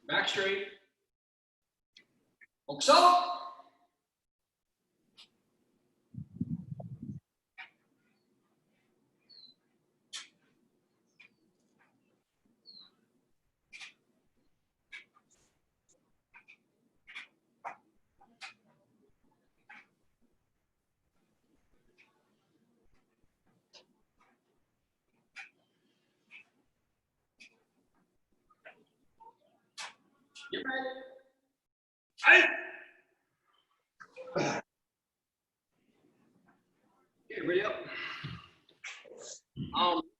Back straight. Hooks up. Get ready. Hey. Okay, ready up.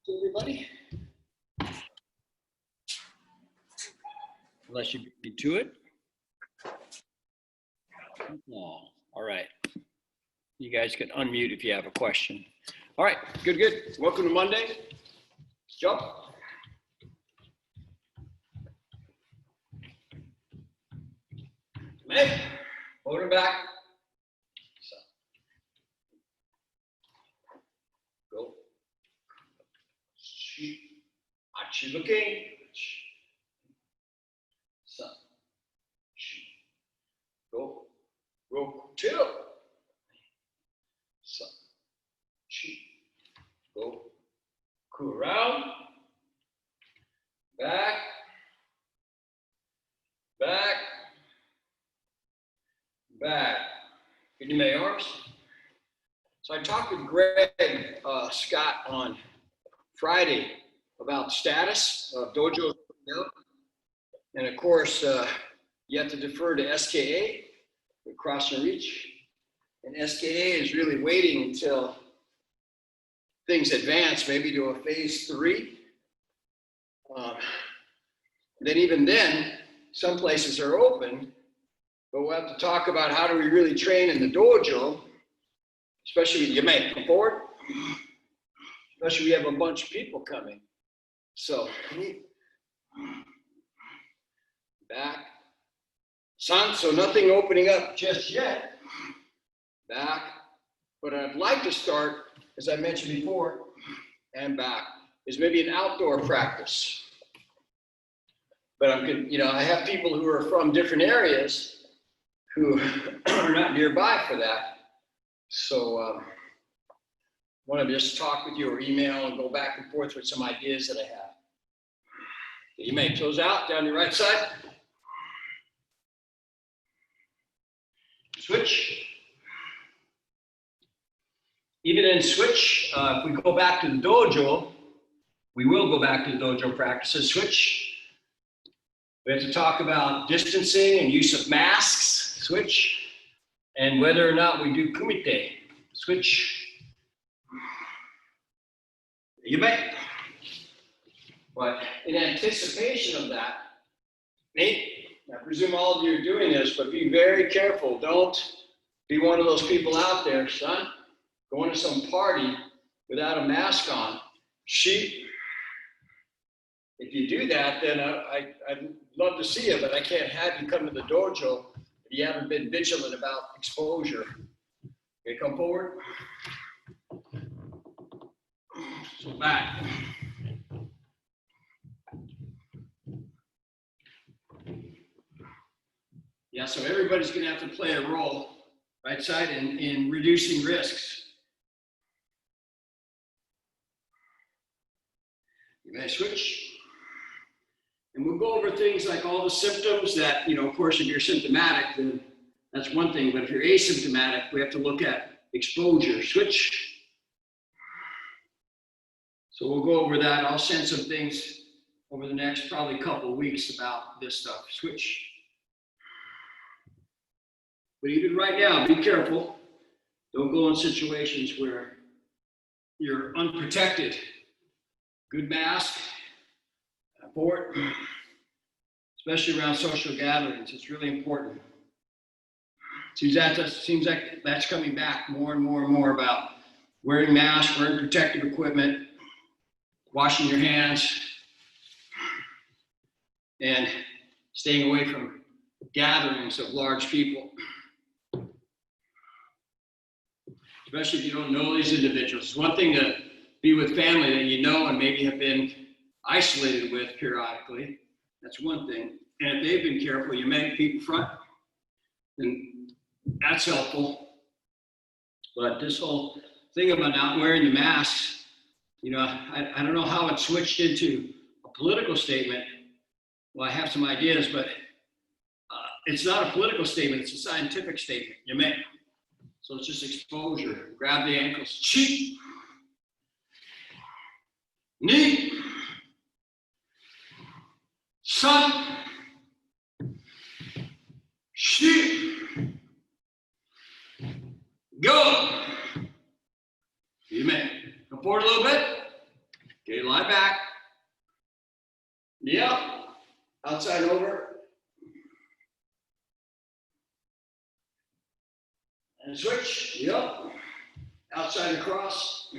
Everybody. Unless you beat me to it. No. All right. You guys can unmute if you have a question. All right. Good, good. Welcome to Monday. Jump. Make. Hold it back. So. Go. Achi looking. So. Go. Roku. Two. So. Go. Cool around. Back. Back. Back. Good my arms. So I talked with Greg Scott on Friday about status of dojo, and of course you have to defer to SKA, the Cross and Reach, and SKA is really waiting until things advance, maybe to a phase 3. Then even then, some places are open. But we'll have to talk about how do we really train in the dojo, especially when you make come forward, especially we have a bunch of people coming. So back, son. So nothing opening up just yet. Back, but I'd like to start, as I mentioned before, and back is maybe an outdoor practice. But I have people who are from different areas who are not nearby for that. So want to just talk with you or email and go back and forth with some ideas that I have. You may toes out down your right side. Switch. Even in switch, if we go back to the dojo, we will go back to the dojo practices. Switch. We have to talk about distancing and use of masks. Switch, and whether or not we do kumite. Switch. You may. But in anticipation of that, Nate, I presume all of you are doing this, but be very careful. Don't be one of those people out there, son, going to some party without a mask on. If you do that, then I'd love to see you, but I can't have you come to the dojo if you haven't been vigilant about exposure. Okay, come forward. So back. Yeah, so everybody's gonna have to play a role, right side, in reducing risks. You may switch. And we'll go over things like all the symptoms that, of course, if you're symptomatic, then that's one thing. But if you're asymptomatic, we have to look at exposure. Switch. So we'll go over that. I'll send some things over the next probably couple of weeks about this stuff. Switch. But even right now, be careful. Don't go in situations where you're unprotected. Good mask. Forward, especially around social gatherings. It's really important. Seems like that's coming back more and more and more about wearing masks, wearing protective equipment, washing your hands, and staying away from gatherings of large people. Especially if you don't know these individuals. It's one thing to be with family that you know and maybe have been isolated with periodically. That's one thing. And if they've been careful, you may keep in front, then that's helpful. But this whole thing about not wearing the masks, you know, I don't know how it switched into a political statement. Well, I have some ideas, but it's not a political statement, it's a scientific statement. You may. So it's just exposure. Grab the ankles. Cheek. Knee. Sun. Sheep. Go. You may. Come forward a little bit. Okay, lie back. Knee up. Outside over. And switch. Knee up. Outside across.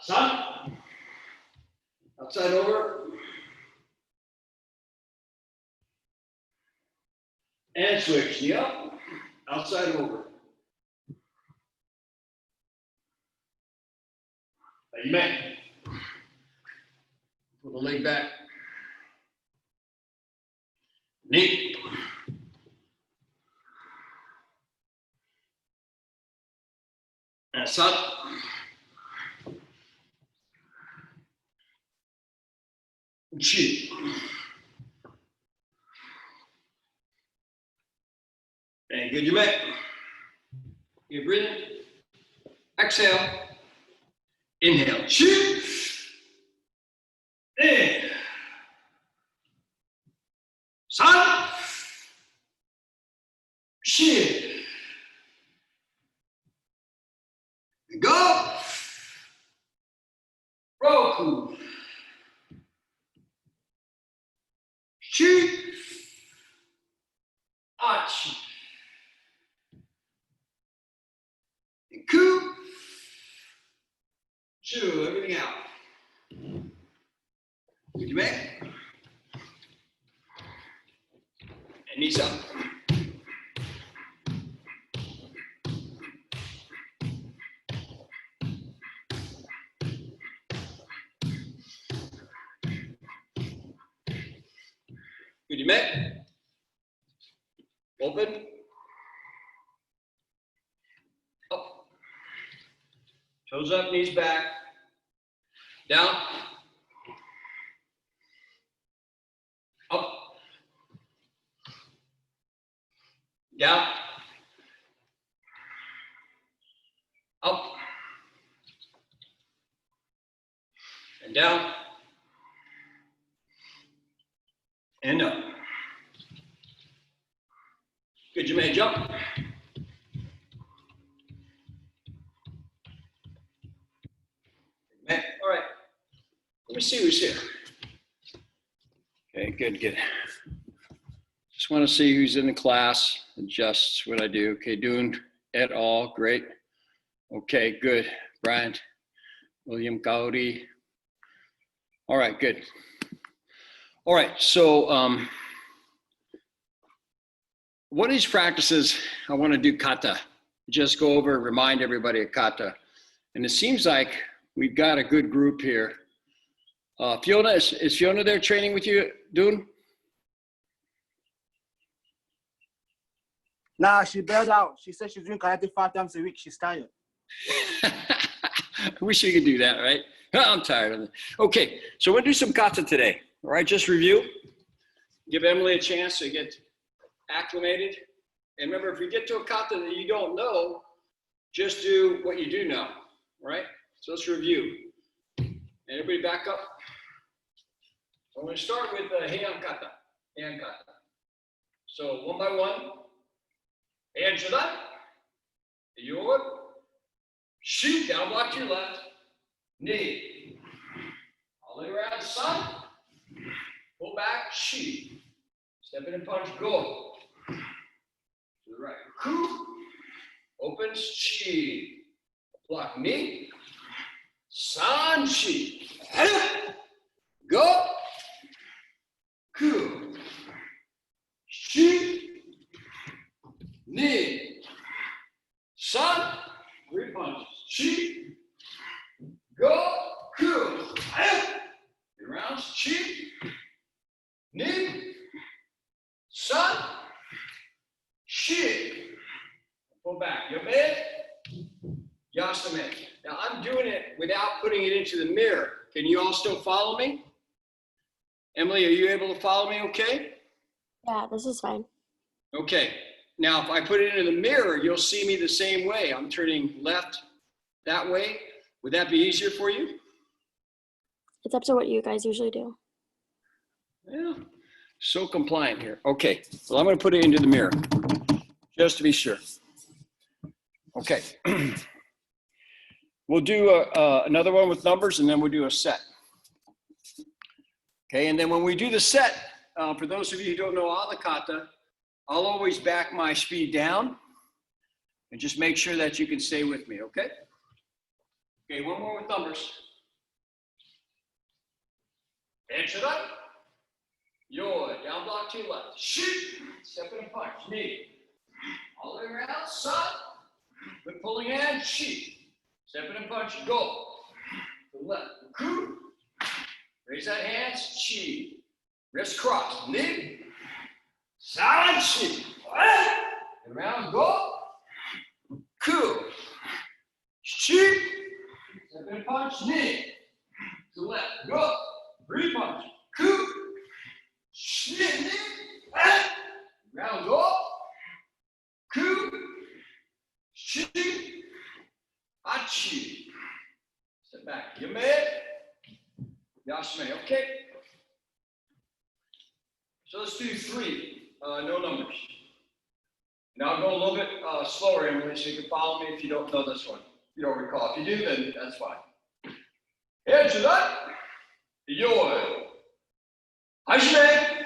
Sun. Outside over. And switch. Knee up. Outside over. You may. Put the leg back. Knee. And sun. Cheek. And good, you may. You're breathing. Exhale. Inhale. Cheek. In. Sun. Cheek. Go. Roku. Cheek. Achi. And coup. Chew everything out. Good, you may. And knees up. Good, you may. Open. Up. Toes up, knees back. Down. Up. Down. Up. And down. And up. Good, you may jump. All right. Let me see who's here. Okay, good, good. Just want to see who's in the class. Adjust what I do. Okay, doing et al. Great. Okay, good. Brian, William Gowdy. All right, good. All right, so one of these practices, I want to do kata. Just go over and remind everybody of kata. And it seems like we've got a good group here. Fiona, is Fiona there training with you, Dune? Nah, she bailed out. She said she's doing karate 5 times a week. She's tired. I wish you could do that, right? I'm tired of it. Okay, so we'll do some kata today. All right, just review. Give Emily a chance to get acclimated. And remember, if you get to a kata that you don't know, just do what you do know, right? So let's review. Everybody back up. So I'm going to start with Heian kata. Heian kata. So one by one. Heian shodan. Your. Shoot, down block to your left. Knee. All the way around, sun. Pull back, shoot. Step in and punch, go. To the right. Coup. Opens, chi. Block knee. San, chi. Go. Coup. Chi. Knee. San. 3 punches. Chi. Yasame. Now I'm doing it without putting it into the mirror. Can you all still follow me? Emily, are you able to follow me okay? Yeah, this is fine. Okay. Now, if I put it into the mirror, you'll see me the same way. I'm turning left that way. Would that be easier for you? It's up to what you guys usually do. Yeah. So compliant here. Okay. Well, I'm going to put it into the mirror just to be sure. Okay. We'll do another one with numbers, and then we'll do a set. Okay. And then when we do the set, for those of you who don't know a la kata, I'll always back my speed down and just make sure that you can stay with me. Okay. Okay. One more with numbers. Answer up. Your down block to your left. Shoot. Step in and punch. Knee. All the way around. Side. With pulling in. Shoot. Step in and punch. Go. To the left. Coup. Raise that hand. Chi. Wrist cross. Knee. Side. Chi. And around. Go. Coup. Chi. Step in and punch. Knee. To the left. Go. Three punch. Coup. Shit. Round off. Coup. Shit. Achi. Step back. Yame. Yashime. Okay. So let's do three. No numbers. Now I'll go a little bit slower, Emily, so you can follow me if you don't know this one. If you don't recall. If you do, then that's fine. Answer that. Yo. Hashime.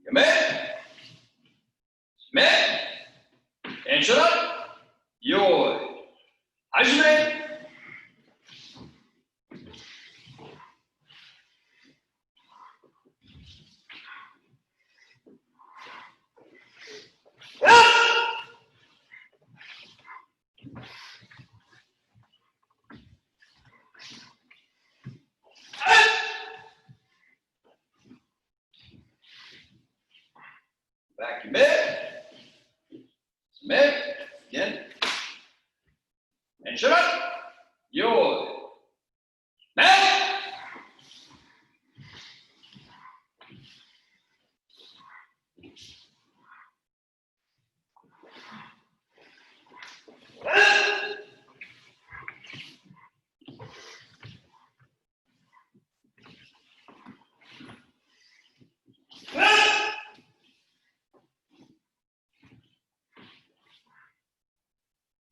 Man. Man. Answer up. Yo. Hashime. Back to mid. Mid. Again. And shut up. Yo. Man.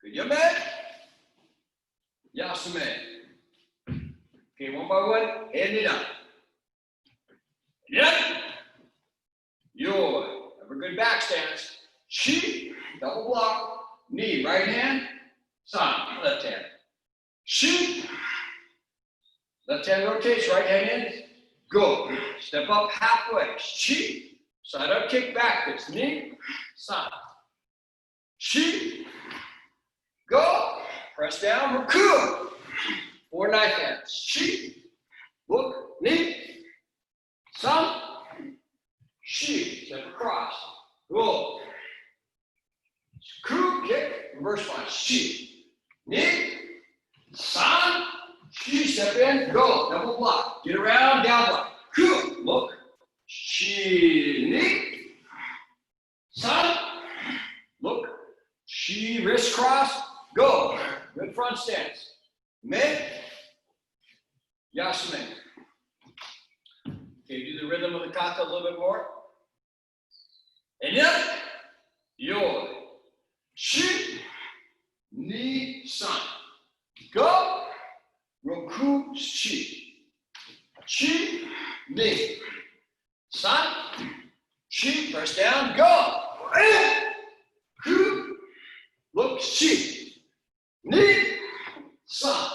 Good, Yame. Yasume. Okay, one by one, hand it up. Yep. Yo. Have a good back stance. Shi. Double block. Knee, right hand. San, left hand. Shi. Left hand rotates, right hand in. Go. Step up halfway. Shi. Side up, kick back. It's knee. San. Shi. Go. Press down. Raku. 4 knife hands. Shi. Look. Knee. San. Shi. Step across. Go. Ku. Kick. Reverse punch. Shi. Knee. San. Shi. Step in. Go. Double block. Get around. Down block. Ku. Look. Shi. Knee. San. Look. Shi. Wrist cross. Go. Good front stance. Mid. Yasume. Okay, do the rhythm of the kata a little bit more. And yep. Yo. Shi. Ni. San. Go. Roku. Shi. Shi. Ni. San. Shi. Press down. Go. Ku. Look. Shi. Knee, san,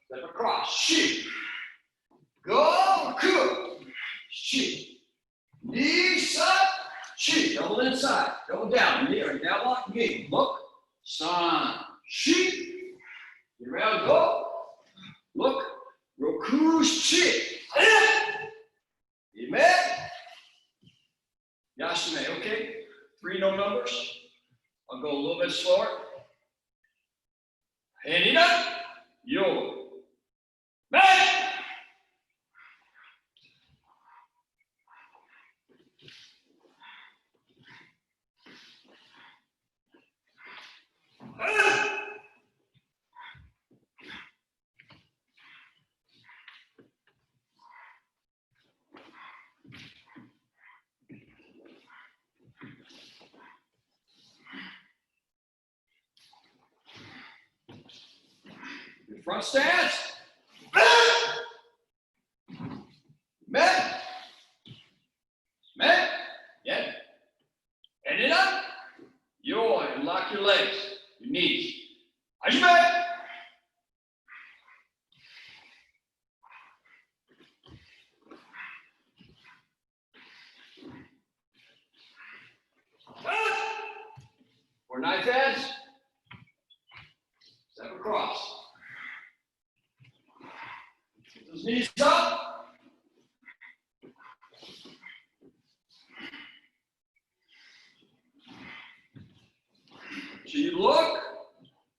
step across, shi, go, Shi. Knees up. Shi. Double inside. Double down. Knee or down lock. Knee. Look. San. Shi. Get around. Go. Look. Roku. Shi. Amen. Yasune. Okay. 3 no numbers. I'll go a little bit slower. Hand it up. Yo. Back. Your front stance. Met. Met. Yeah. Hand it up. Yo, and lock your legs, your knees. Hajime. For knife heads. Step across. Get those knees up. So you look,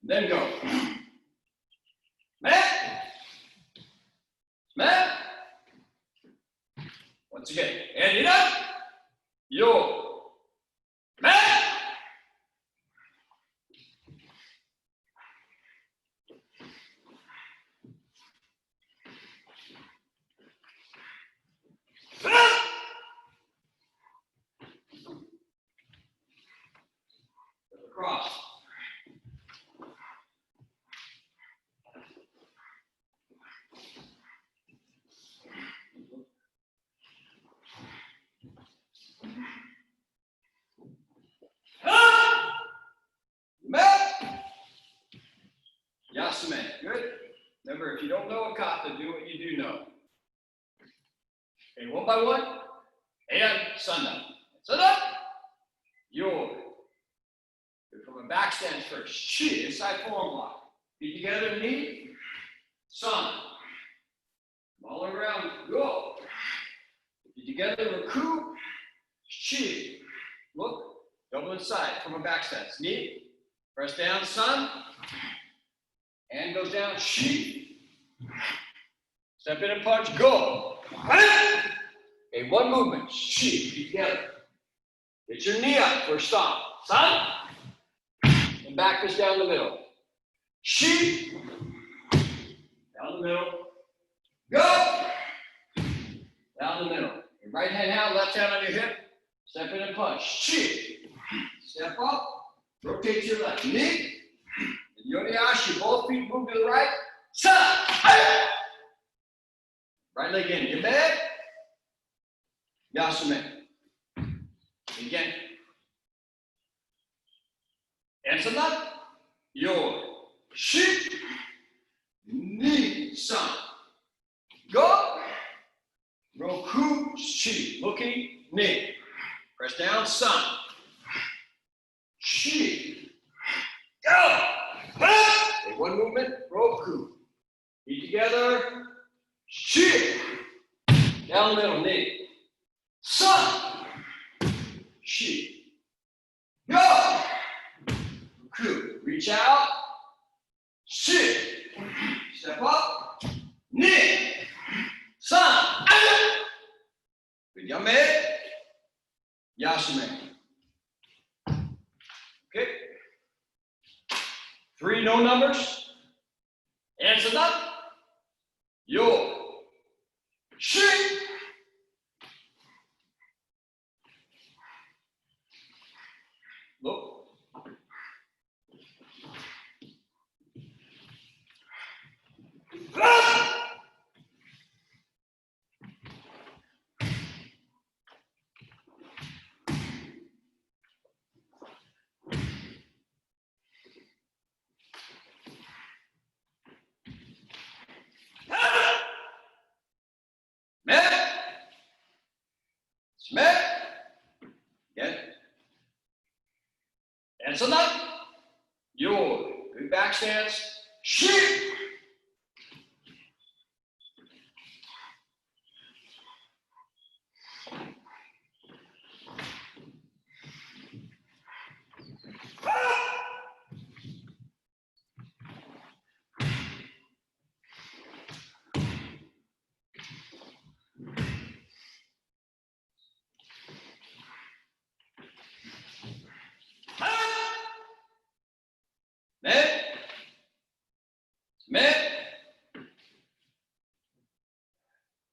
then go. Matt. Matt. Once again, hand it up. Yo. Matt. Across. Met. Yasume. Good. Remember, if you don't know a kata, do what you do know. Okay, one by one. And sunda. Sunda. Yo. Good. From a back stance first. Shi. Inside forearm lock. Feet together, knee. Sun. All around. Go. Feet together, Raku. Shi. Look. Double inside from a back stance. Knee. Press down, sun. Hand goes down, Shi. Step in and punch, go. Okay, one movement, Shi, feet together. Get your knee up for a stomp. Sun. And back fist down the middle. Shi. Down the middle. Go. Down the middle. Your right hand out, left hand on your hip. Step in and punch. Shi. Step up. Rotate to your left. Knee. And Yoniashi, both feet move to the right. Sun. Right leg in. Your bed. Yasume. Again. And some up. Yo. Shi. Knee. Sun. Go. Roku. Shi. Looking. Knee. Press down. Sun. Shi. Go. Okay, one movement. Roku. Feet together. Shi. Down the middle. Knee. Sun. Shi. Go. Roku. Reach out. Shi. Step up. Knee. Sun. Good. Yame. Yasume. Okay. 3 no numbers. Hands up. Yo. Shi. Look. Man. And so now, your good back stance. Shit. Med. Med.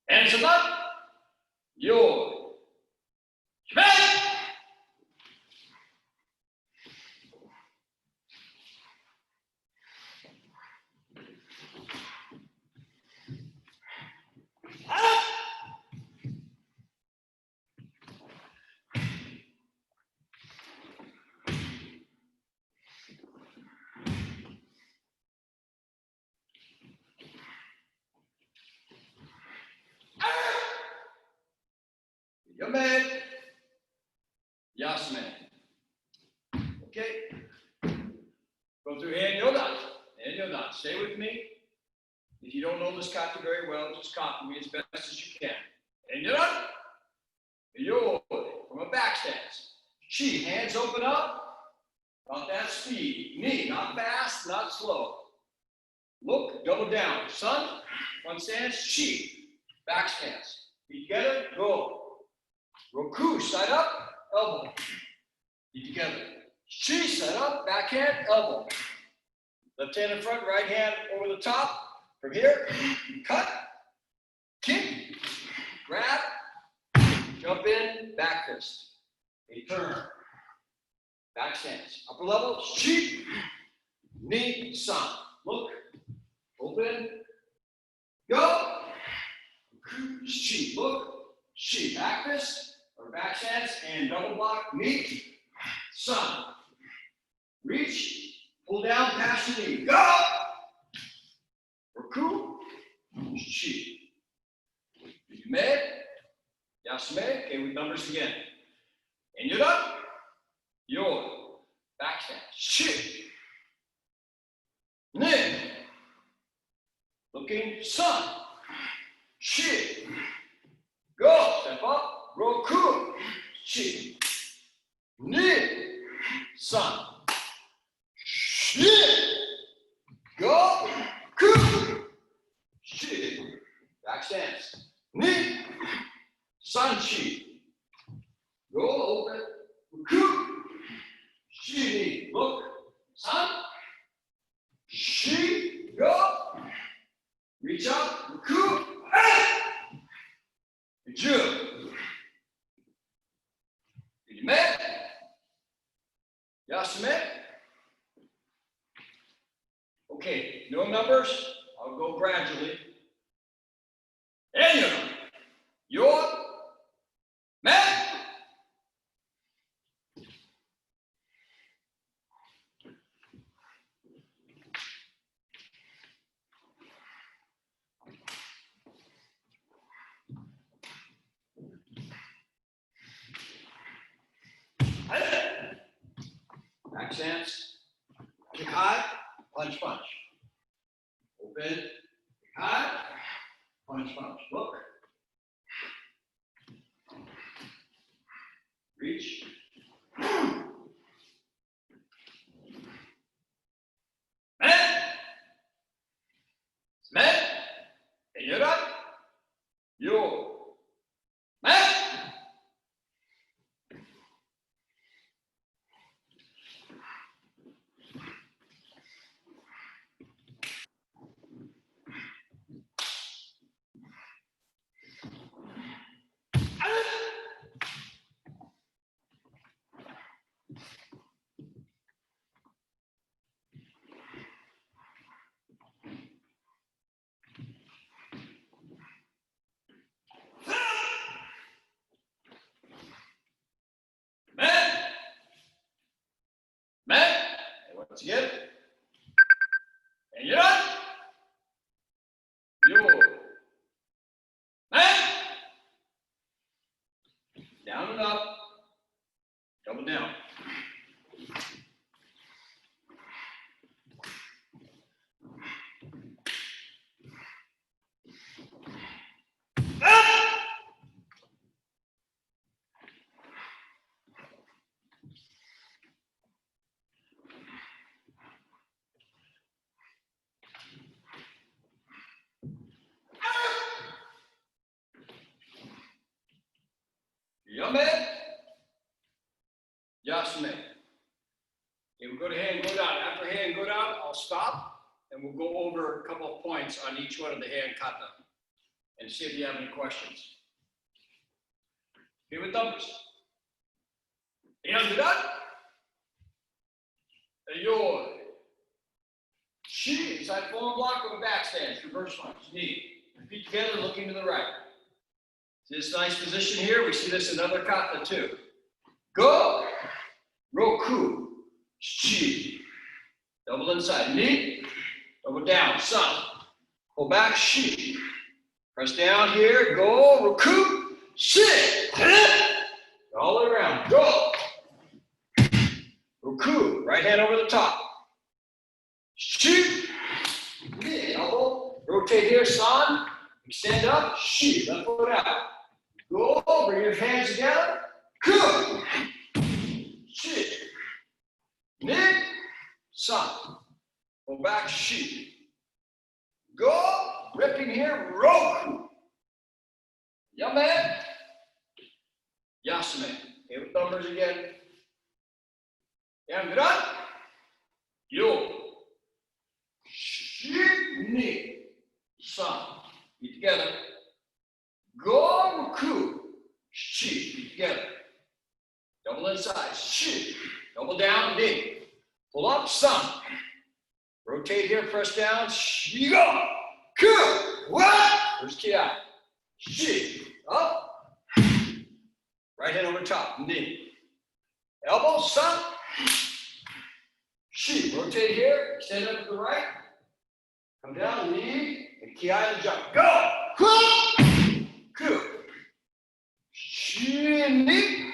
And so now, your med. Your man. Yes, man. Okay. Go through hand yoga. Hand yoga. Stay with me. If you don't know this kata very well, just copy me as best as you can. Hand yoga. Yo. From a back stance. Chi. Hands open up. About that speed. Knee. Not fast, not slow. Look. Double down. Sun. Front stance. Chi. Back stance. Feet together. Go. Roku, side up, elbow. Feet together. Chi, side up, backhand, elbow. Left hand in front, right hand over the top. From here, cut, kick, grab, jump in, back fist. A turn. Back stance. Upper level, chi, knee, sun. Look, open, go. Chi, look, chi, back fist. Or back stance and double block, knee, sun. Reach, pull down past your knee. Go! Roku, chi. Med, yasme. Okay, with numbers again. And you're done. Your back stance. Chi. Nin. Looking, sun. Chi. Go, step up. Roku, chi, ni, sun, shi, go, ku, chi, back stance, ni, sun, chi, go, open, ku, chi, ni, look, sun, shi, go, reach up, ku, ju. Med. Yasme. Okay, no numbers. I'll go gradually. And your med. Back stance. Kick high, punch, punch. Open, kick high, punch, punch. Look. Reach. Med. Med. And you're done. Your med. Med. And once again. And you're done. Your med. Down and up. Double down. Yame. Yasume. Okay, we'll go to hand, go down. After hand, go down, I'll stop, and we'll go over a couple of points on each one of the hand kata and see if you have any questions. Okay, with numbers. Hand up. Ayo. Shi, inside forward block or back stance, reverse lunge, knee. Feet together, looking to the right. See this nice position here? We see this in other kata too. Go. Roku. Shi. Double inside, knee. Double down, sun. Pull back, shi. Press down here, go. Roku. Shi. All the way around, go. Roku. Right hand over the top. Shi. Knee, elbow. Rotate here, san. Extend up, shi. Left foot out. Go, bring your hands together. Ku. Shi. Knee. San. Go back, shi. Go. Ripping here, roku. Yame. Yasume. Okay, with numbers again. Yamgra. Yo. Shi. Knee. San. Feet together. Go, roku. Shi. Feet together. Double inside. Shi. Double down. Knee. Pull up. Sun. Rotate here. Press down. Shi. Go. Ku. What? First ki out. Shi. Up. Right hand over top. Knee. Elbow. Sun. Shi. Rotate here. Extend up to the right. Come down. Knee. And ki the jump. Go. Ku. Ku. Shi. Knee.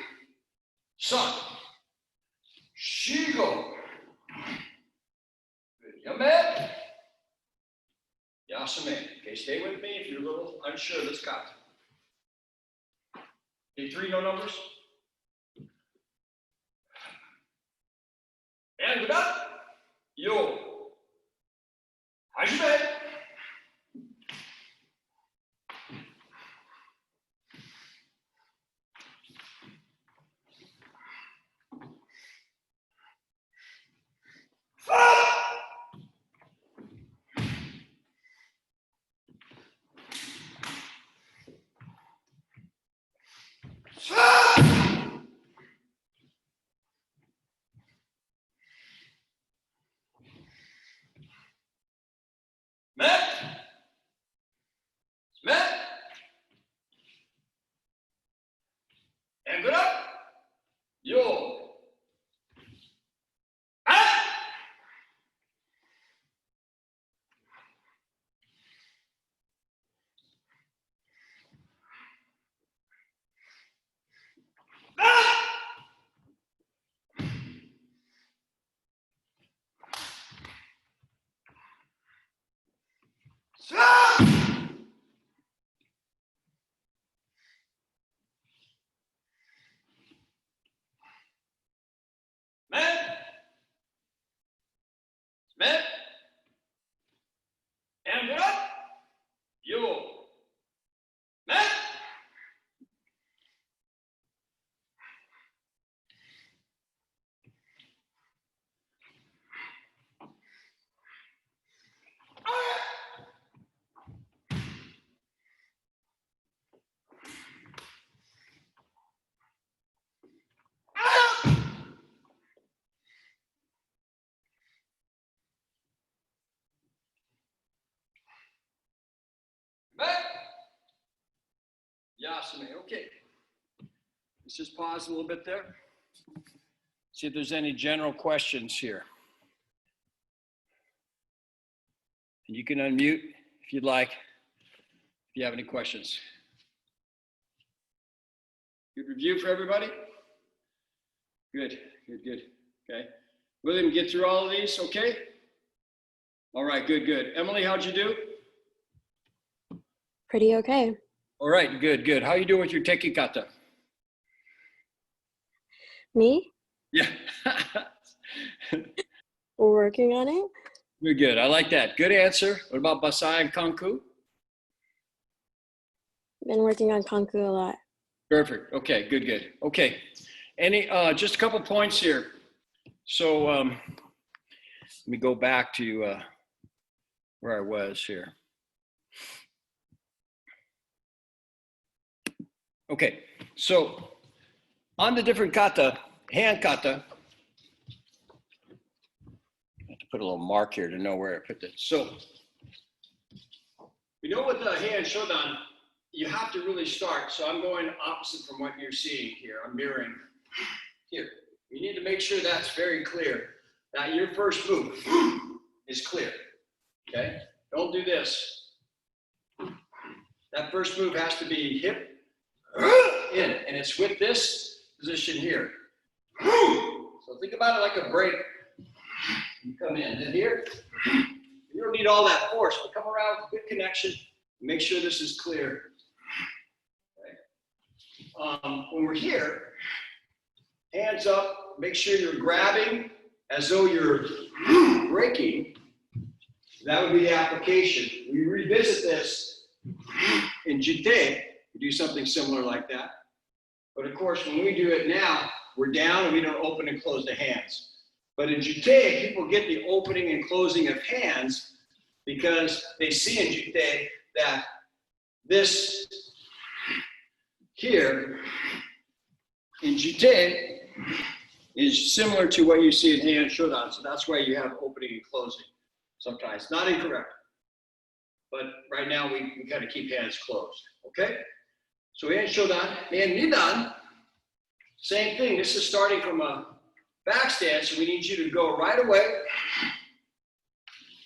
Sun. Shi. Go. Good. Yame. Yasume. Okay, stay with me if you're a little unsure of this kata. Okay, 3 no numbers. And good up. Yo. Hajime. And good up. Yo. Ah. Ah. Man. And good up. Yo. Man. Yasume, okay. Let's just pause a little bit there. See if there's any general questions here. And you can unmute if you'd like, if you have any questions. Good review for everybody? Good, good, good. Okay. William, get through all of these, okay? All right, good, good. Emily, how'd you do? Pretty okay. All right, good, good. How you doing with your tekikata? Me? Yeah. We're working on it. You're good. I like that. Good answer. What about Basai and Kanku? Been working on Kanku a lot. Perfect. Okay, good, good. Okay. Any, just a couple points here. So let me go back to where I was here. Okay, so on the different kata, hand kata, I have to put a little mark here to know where I put this. So we know with the hand shodan, you have to really start. So I'm going opposite from what you're seeing here. I'm mirroring here. You need to make sure that's very clear, that your first move is clear, okay? Don't do this. That first move has to be hip in, and it's with this position here. So think about it like a break. You come in, and here, you don't need all that force, but come around with good connection. Make sure this is clear. Okay. When we're here, hands up, make sure you're grabbing as though you're breaking. That would be the application. We revisit this in jite. We do something similar like that. But of course, when we do it now, we're down and we don't open and close the hands. But in jite, people get the opening and closing of hands because they see in jite that this here in jite is similar to what you see in hand shodan. So that's why you have opening and closing sometimes. Not incorrect. But right now we kind of keep hands closed. Okay? So hand shodan and nidan, same thing. This is starting from a back stance, so we need you to go right away.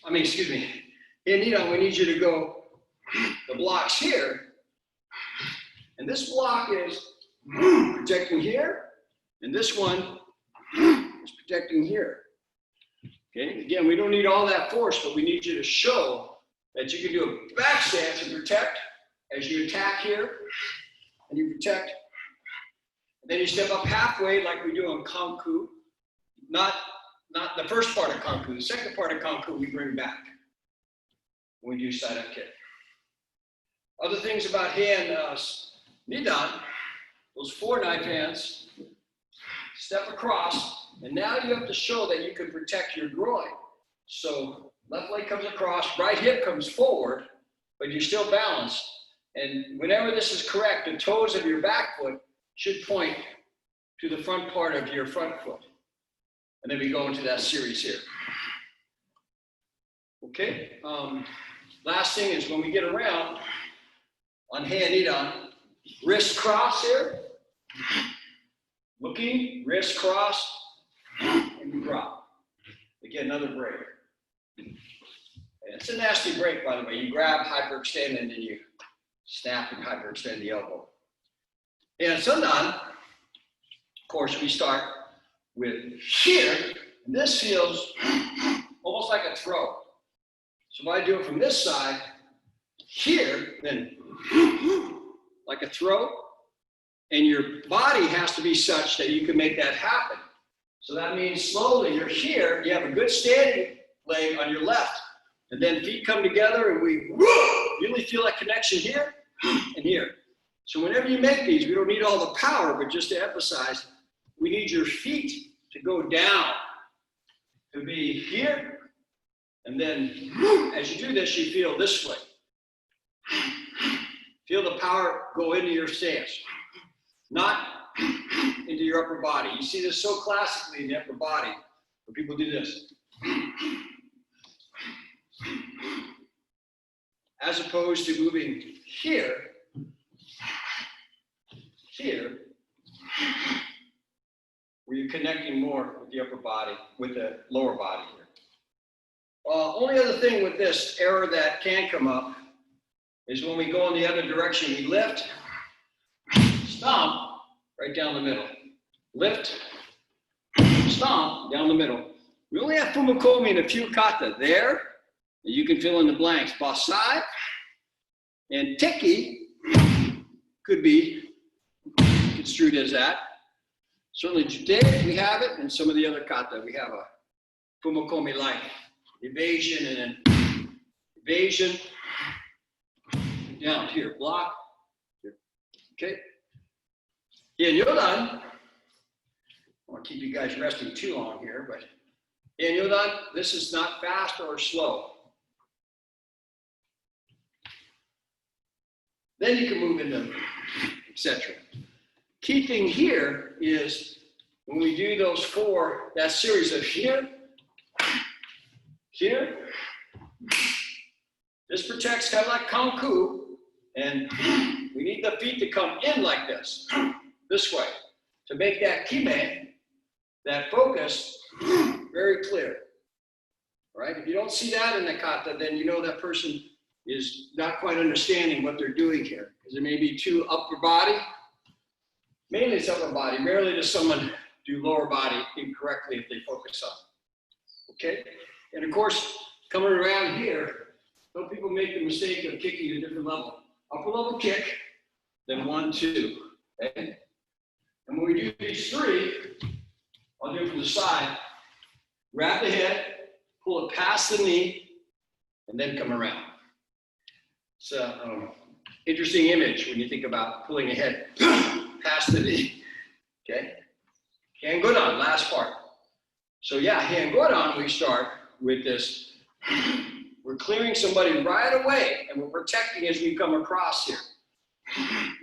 In nidan, we need you to go the blocks here. And this block is protecting here, and this one is protecting here. Okay, again, we don't need all that force, but we need you to show that you can do a back stance and protect as you attack here, and you protect. And then you step up halfway like we do on Kanku. Not the first part of Kanku. The second part of Kanku we bring back when we do side up kick. Other things about hand nidan, those 4 knife hands, step across, and now you have to show that you can protect your groin. So left leg comes across, right hip comes forward, but you're still balanced. And whenever this is correct, the toes of your back foot should point to the front part of your front foot. And then we go into that series here. Okay, last thing is when we get around on hand nidan, wrist cross here, looking, wrist cross, and you drop. Again, another break. And it's a nasty break, by the way. You grab, hyperextend, and then you snap and hyperextend the elbow. And sundan, of course, we start with here, and this feels almost like a throw. So if I do it from this side, here, then like a throw, and your body has to be such that you can make that happen. So that means slowly you're here, you have a good standing leg on your left, and then feet come together and we really feel that connection here and here. So whenever you make these, we don't need all the power, but just to emphasize, we need your feet to go down, to be here, and then as you do this, you feel this way. Feel the power go into your stance, not into your upper body. You see this so classically in the upper body, where people do this. As opposed to moving here, where you're connecting more with the upper body, with the lower body here. Only other thing with this error that can come up is when we go in the other direction, we lift, stomp, right down the middle. Lift, stomp, down the middle. We only have fumokomi and a few kata there. You can fill in the blanks. Basai and teki could be construed as that. Certainly jite, we have it, and some of the other kata, we have a fumokomi like evasion and then evasion. Down here, block. Here. Okay. Hien-Yodan. I won't keep you guys resting too long here, but Hien-Yodan, this is not fast or slow. Then you can move into etc. Key thing here is when we do those four, that series of here, here, this protects kind of like Kung Fu, and we need the feet to come in like this way, to make that kime, that focus, very clear. All right, if you don't see that in the kata, then you know that person is not quite understanding what they're doing here, because it may be too upper body. Mainly it's upper body. Rarely does someone do lower body incorrectly if they focus on it. Okay? And of course, coming around here, some people make the mistake of kicking at a different level. Upper level kick, then 1, 2. Okay? And when we do these three, I'll do it from the side. Grab the head, pull it past the knee, and then come around. It's an interesting image when you think about pulling a head past the knee. Okay? Hien-Yodan, last part. So yeah, Hien-Yodan, we start with this. We're clearing somebody right away, and we're protecting as we come across here.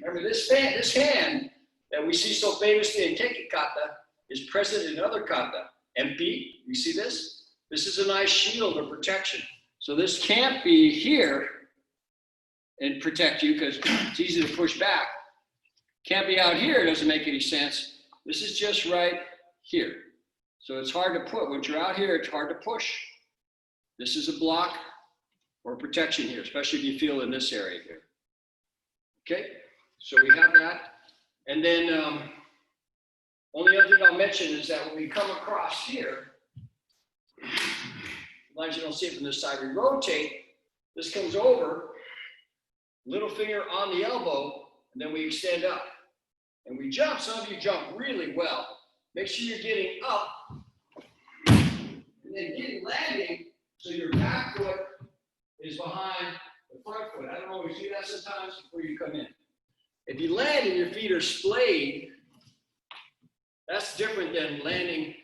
Remember, this hand that we see so famously in Keki Kata is present in other kata. MP, you see this? This is a nice shield or protection. So this can't be here and protect you because it's easy to push back. Can't be out here, it doesn't make any sense. This is just right here. So it's hard to put. Once you're out here, it's hard to push. This is a block or protection here, especially if you feel in this area here. Okay, so we have that. And then only other thing I'll mention is that when we come across here, sometimes you don't see it from this side, we rotate, this comes over, little finger on the elbow, and then we extend up. And we jump, some of you jump really well. Make sure you're getting up, and then landing, so your back foot is behind the front foot. I don't always do that sometimes before you come in. If you land and your feet are splayed, that's different than landing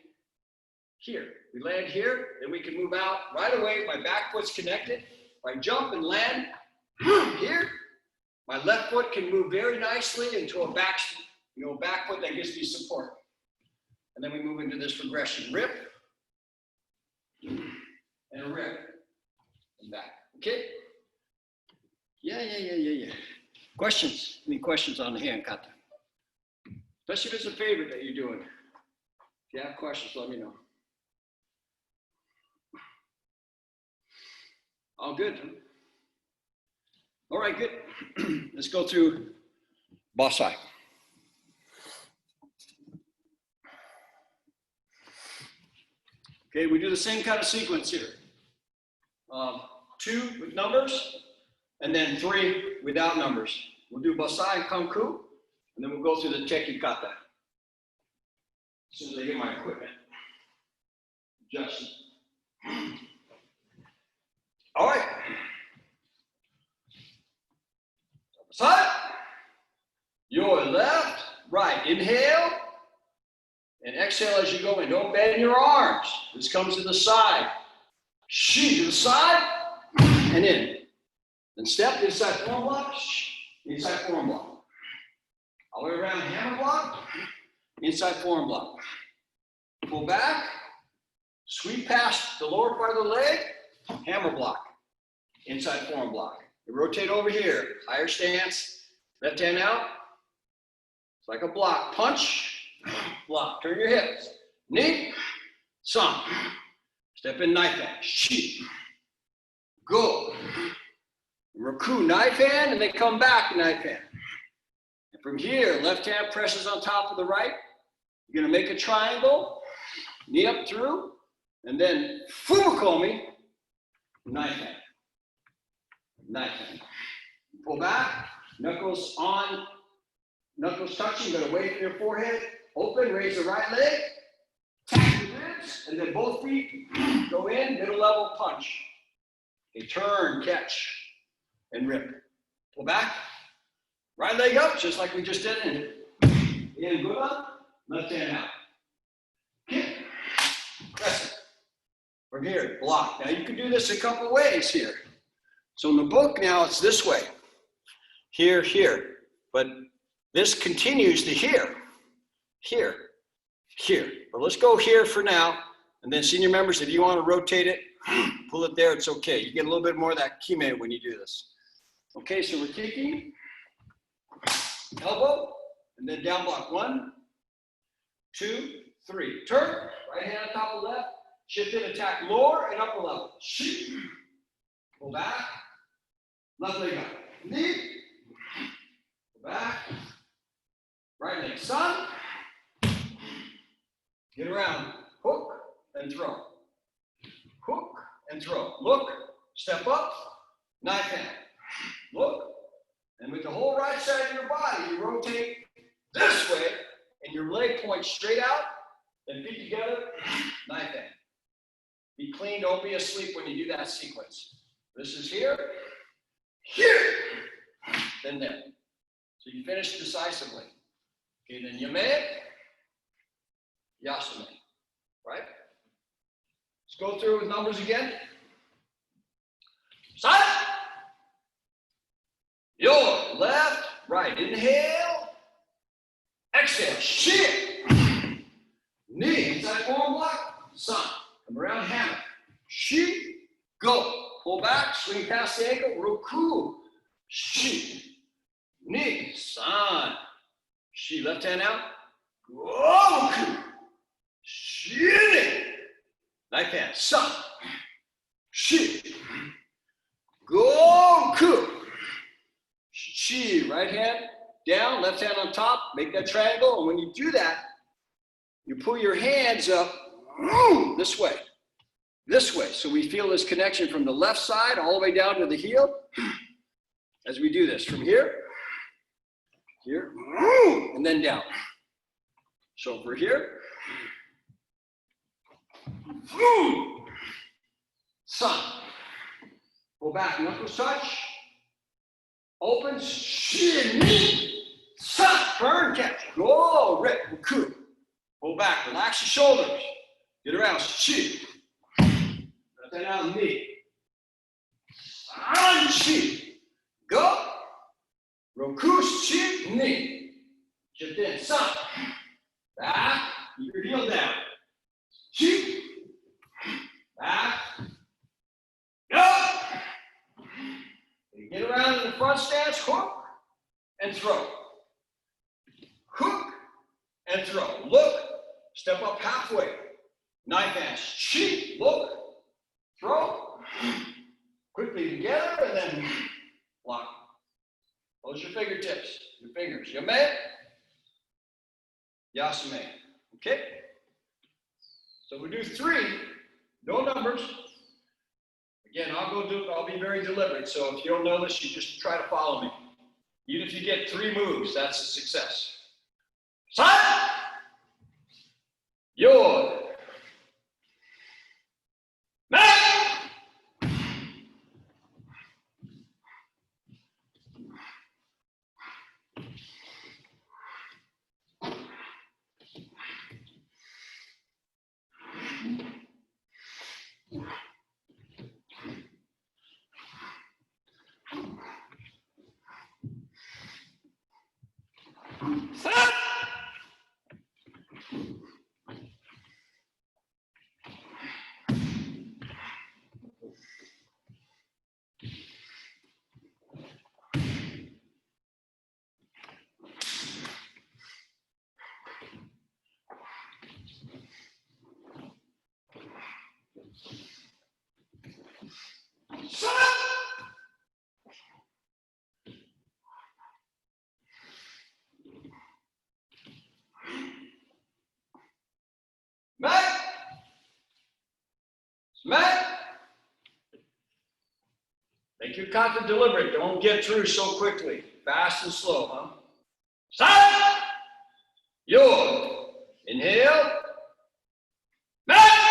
here. We land here, then we can move out right away. My back foot's connected. If I jump and land here, my left foot can move very nicely into a back foot that gives me support. And then we move into this progression. Rip, and a rip, and back. Okay? Yeah. Questions? Any questions on the hand kata? Especially if it's a favorite that you're doing. If you have questions, let me know. All good. All right, good. Let's go through Basai. Okay, we do the same kind of sequence here. 2 with numbers, and then 3 without numbers. We'll do Basai and Kanku, and then we'll go through the Teki Kata. As soon as I get my equipment. Just. All right. Basai. Your left, right. Inhale. And exhale as you go in. Don't bend your arms. This comes to the side. Shi to the side and in. Then step inside form block. Inside form block. All the way around hammer block. Inside form block. Pull back. Sweep past the lower part of the leg. Hammer block. Inside form block. Rotate over here. Higher stance. Left hand out. It's like a block. Punch. Block. Turn your hips. Knee. Some. Step in knife hand. Shi. Go. Raku knife hand, and they come back knife hand. And from here, left hand presses on top of the right. You're going to make a triangle. Knee up through. And then fumakomi. Knife hand. Knife hand. Pull back. Knuckles on. Knuckles touching, but away from your forehead. Open, raise the right leg. Tap your ribs, and then both feet go in, middle level punch. Okay, turn, catch, and rip. Pull back. Right leg up, just like we just did. And In, good on. Left hand out. Kick. Crescent. From here, block. Now you can do this a couple ways here. So in the book now it's this way. Here, here. But this continues to here. Here. Here. But let's go here for now. And then senior members, if you want to rotate it, pull it there, it's okay. You get a little bit more of that kime when you do this. Okay, so we're kicking. Elbow. And then down block. 1, 2, 3. Turn. Right hand on top of left. Shift in, attack lower and upper level. Shoot. Go back. Left leg up. Knee. Go back. Right leg. Sun. Get around. Hook and throw. Hook and throw. Look. Step up. Knife hand. Look. And with the whole right side of your body, you rotate this way and your leg points straight out. Then feet together. Knife hand. Be clean, don't be asleep when you do that sequence. This is here, here, then there. So you finish decisively. Okay, then Yame, Yasame, right? Let's go through with numbers again. Side. Your left, right. Inhale. Exhale. Shift. Knee, inside form block. Sun. Come around, hammer. Shi, go. Pull back, swing past the ankle. Roku. Shi. Knee. San. Shi. Left hand out. Roku. Shi. Knife hand. San. Shi. Goku. Shi. Right hand down, left hand on top. Make that triangle. And when you do that, you pull your hands up this way. This way. So we feel this connection from the left side all the way down to the heel as we do this. From here, here, and then down. So for here, sun. Go back, knuckles touch. Open, shin, sun, burn, catch. Go, rip, ku. Go back, relax your shoulders. Get around, chi. Let that out, knee. San, chi. Go. Roku, chi, knee. Shift in, san. Back, keep your heel down. Chi. Back. Go. Get around in the front stance, hook and throw. Hook and throw. Look, step up halfway. Knife hand, chi, look, throw. Quickly together and then block. Close your fingertips, your fingers. Yame, Yasame. Okay? So we do 3, no numbers. Again, I'll be very deliberate. So if you don't know this, you just try to follow me. Even if you get 3 moves, that's a success. Side. Your. Back. Set. Smack. Smack. Make your content deliberate. Don't get through so quickly. Fast and slow, huh? Side. Your. Inhale. Back.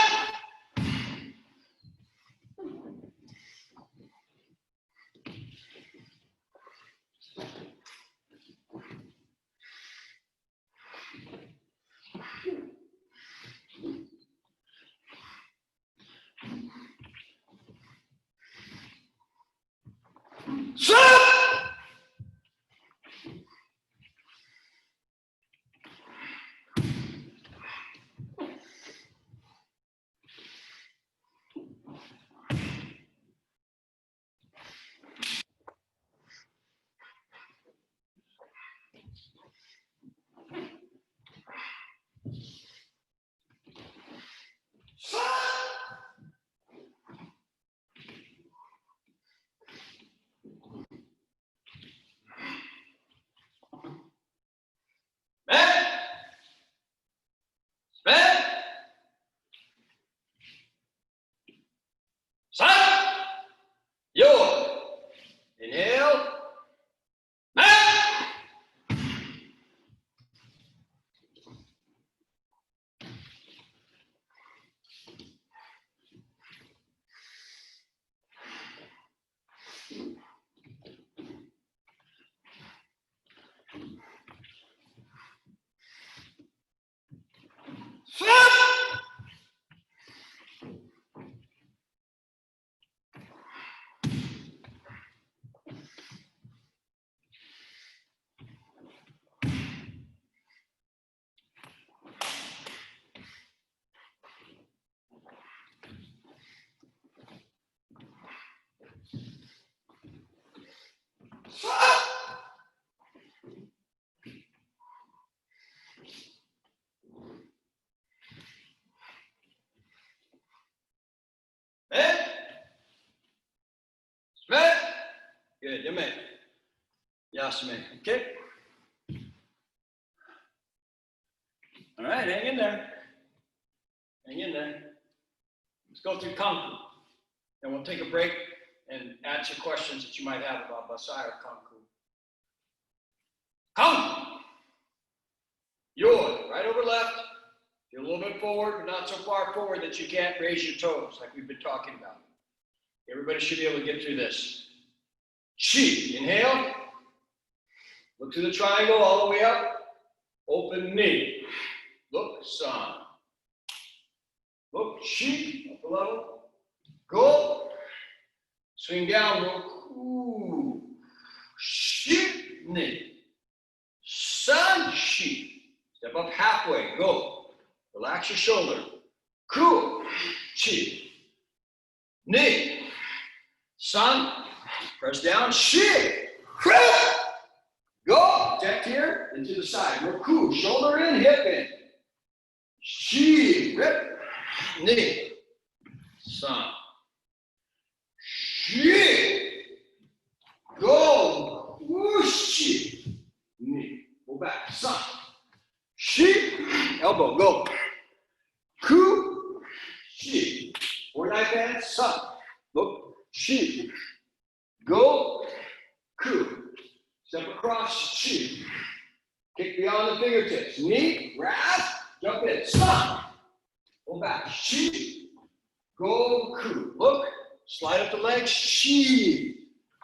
Yasmin. Okay? All right, hang in there. Hang in there. Let's go through Kung Fu. And we'll take a break and answer questions that you might have about Basai or Kung Fu. Kung Fu. Yod, right over left. You're a little bit forward, but not so far forward that you can't raise your toes like we've been talking about. Everybody should be able to get through this. Chi, inhale. Look to the triangle all the way up. Open knee. Look, San. Look, Chi, up the level. Go. Swing down, Roku. Shi, knee. San, Chi. Step up halfway, go. Relax your shoulder. Ku, Chi. Knee. San, press down, Shi. Go, deck here, into the side. Roku, shoulder in, hip in. Shi, rip, knee. San. Shi. Go, whoosh, knee. Go back, San. Shi, elbow, go. Ku, Shi. 4 knife hands, San. Look, Shi. Go, Ku. Step across, Chi. Kick beyond the fingertips. Knee, grab, jump in, stop. Go back, Chi. Go, Ku. Look, slide up the legs, Chi.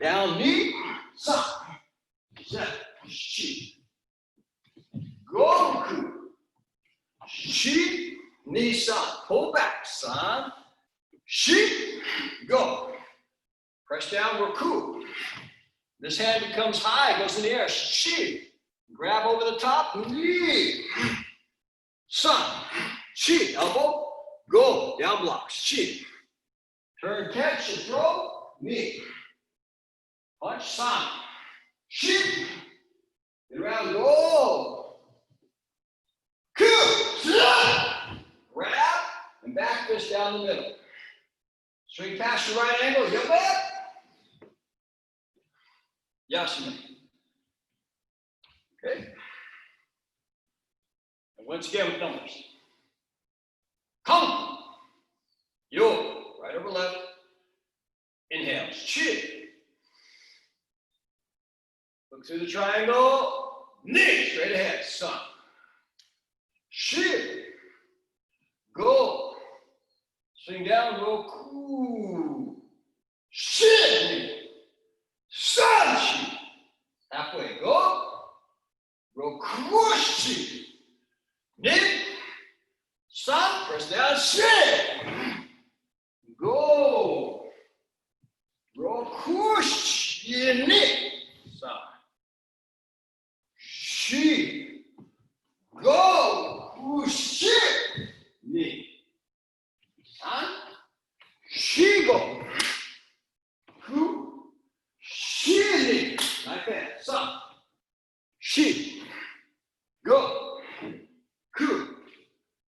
Down, knee, stop. Step, Chi. Go, Ku. Chi, knee, san. Pull back, san. Chi, go. Press down, Roku. This hand becomes high, goes in the air. Chi. Grab over the top. Knee. Sun. Chi. Elbow. Go. Down blocks. Chi. Turn, catch, and throw. Knee. Punch. Sun. Chi. Get around. Go. Ku. Grab. And back fist down the middle. Swing past the right angle. Get back. Yasmin. Okay. And once again with numbers. Kung. Yo. Right over left. Inhale. Chi. Look through the triangle. Knee. Straight ahead. Sun. Chi. Go. Swing down. Roku. Shi. San. Halfway, go. Rokushi. Knee. San, press down, shit. Go. Rokushi. Knee. San. Shi. Go. Kushi. Knee. San. Shi, go. Ku. Shi, knife hand, San. Shi, go. Ku,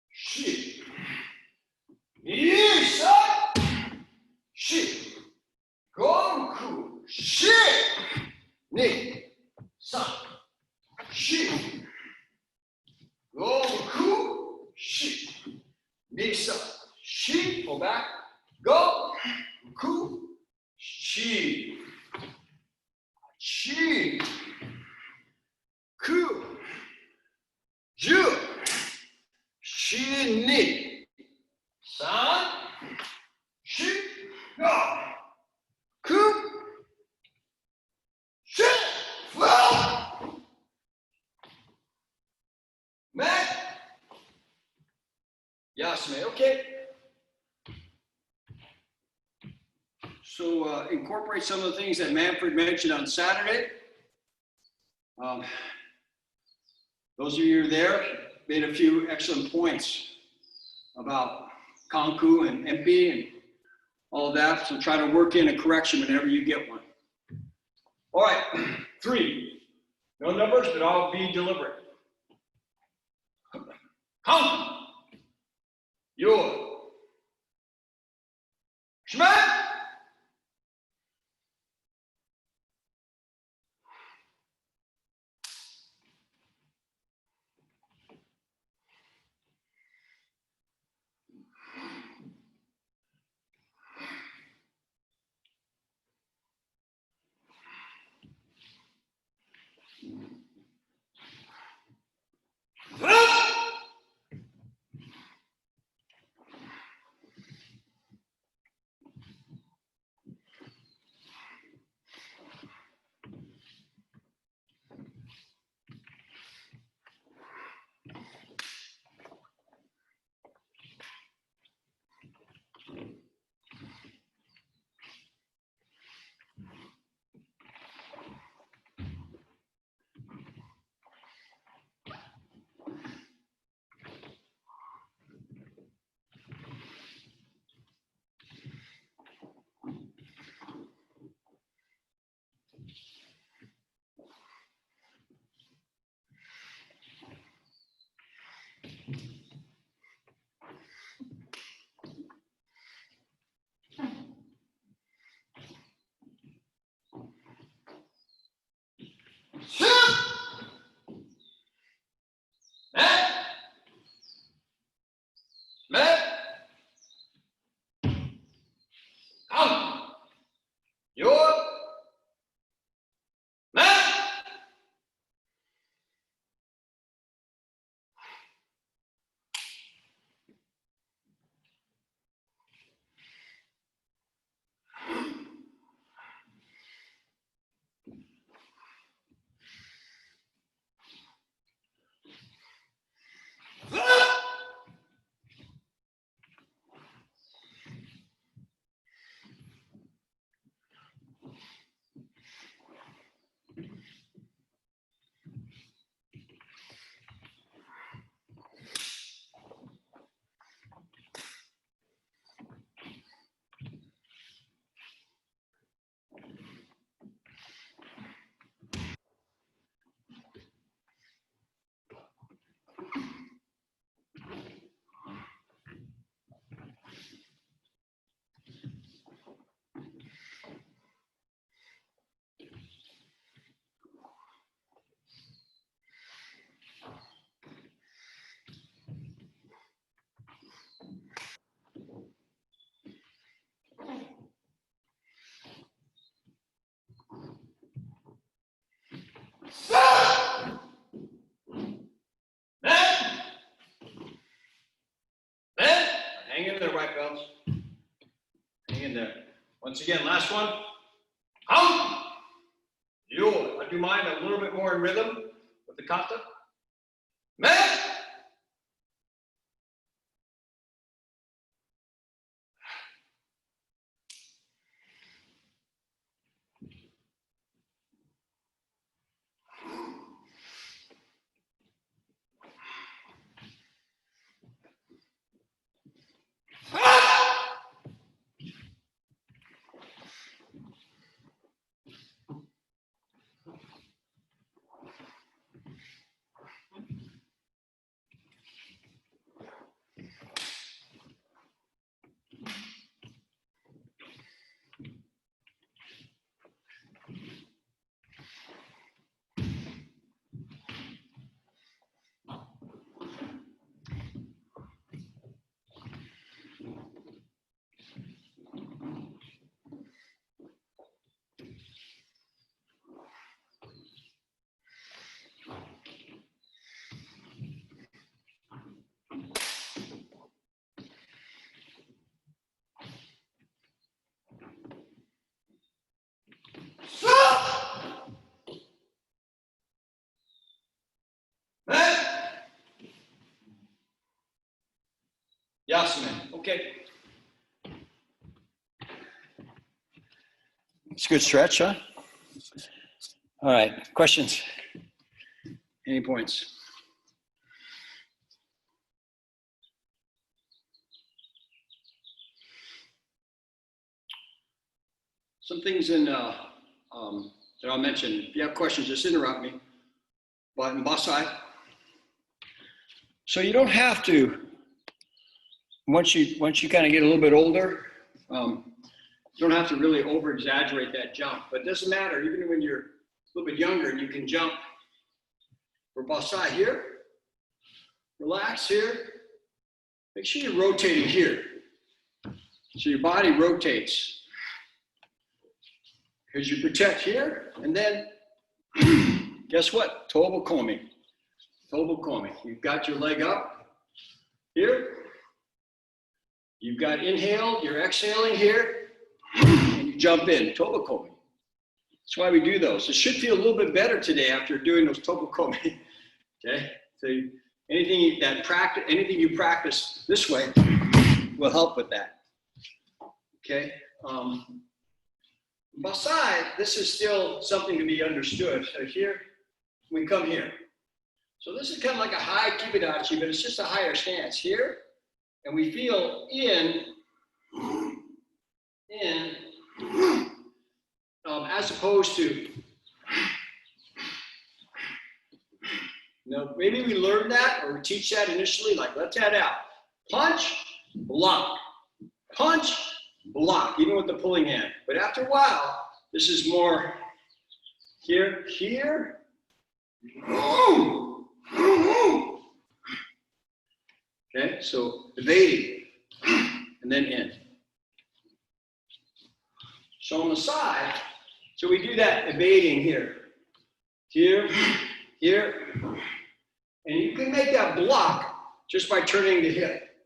Shi. Knee, San. Shi, go. Ku, Shi. Knee, San. Shi, go. Ku, Shi. Knee, San. Shi, pull back. Go. Ku, Shi. Chi, Ku, Ju, Shi, Ni, San, Shi, Go, Ku, Shi, Fa, Matt, Yasmin, okay. So incorporate some of the things that Manfred mentioned on Saturday. Those of you who are there made a few excellent points about Kanku and MP and all of that. So try to work in a correction whenever you get one. All right, 3. No numbers, but I'll be deliberate. Kanku. Yod. Shema. white belts. Hang in there. Once again, last one. Out. Yo, I do mine a little bit more in rhythm with the kata. Man. Yasmin, okay. It's a good stretch, huh? All right, questions? Any points? Some things in that I'll mention. If you have questions, just interrupt me. But in Basai, so you don't have to. Once you kind of get a little bit older, you don't have to really over exaggerate that jump. But it doesn't matter. Even when you're a little bit younger, you can jump for Basai here. Relax here. Make sure you're rotating here. So your body rotates. Because you protect here, and then guess what? Tobo komi. Tobo komi. You've got your leg up here. You've got inhale, you're exhaling here, and you jump in. Tobo komi. That's why we do those. It should feel a little bit better today after doing those tobo komi. Okay? So anything you practice this way will help with that. Okay? Basai, this is still something to be understood. So here, we come here. So this is kind of like a high kibidachi, but it's just a higher stance here. And we feel in, as opposed to, maybe we learned that or we teach that initially, like let that out. Punch, block, punch, block, even with the pulling hand. But after a while, this is more here, here. Okay, so evading and then in. So on the side, so we do that evading here, here, here, and you can make that block just by turning the hip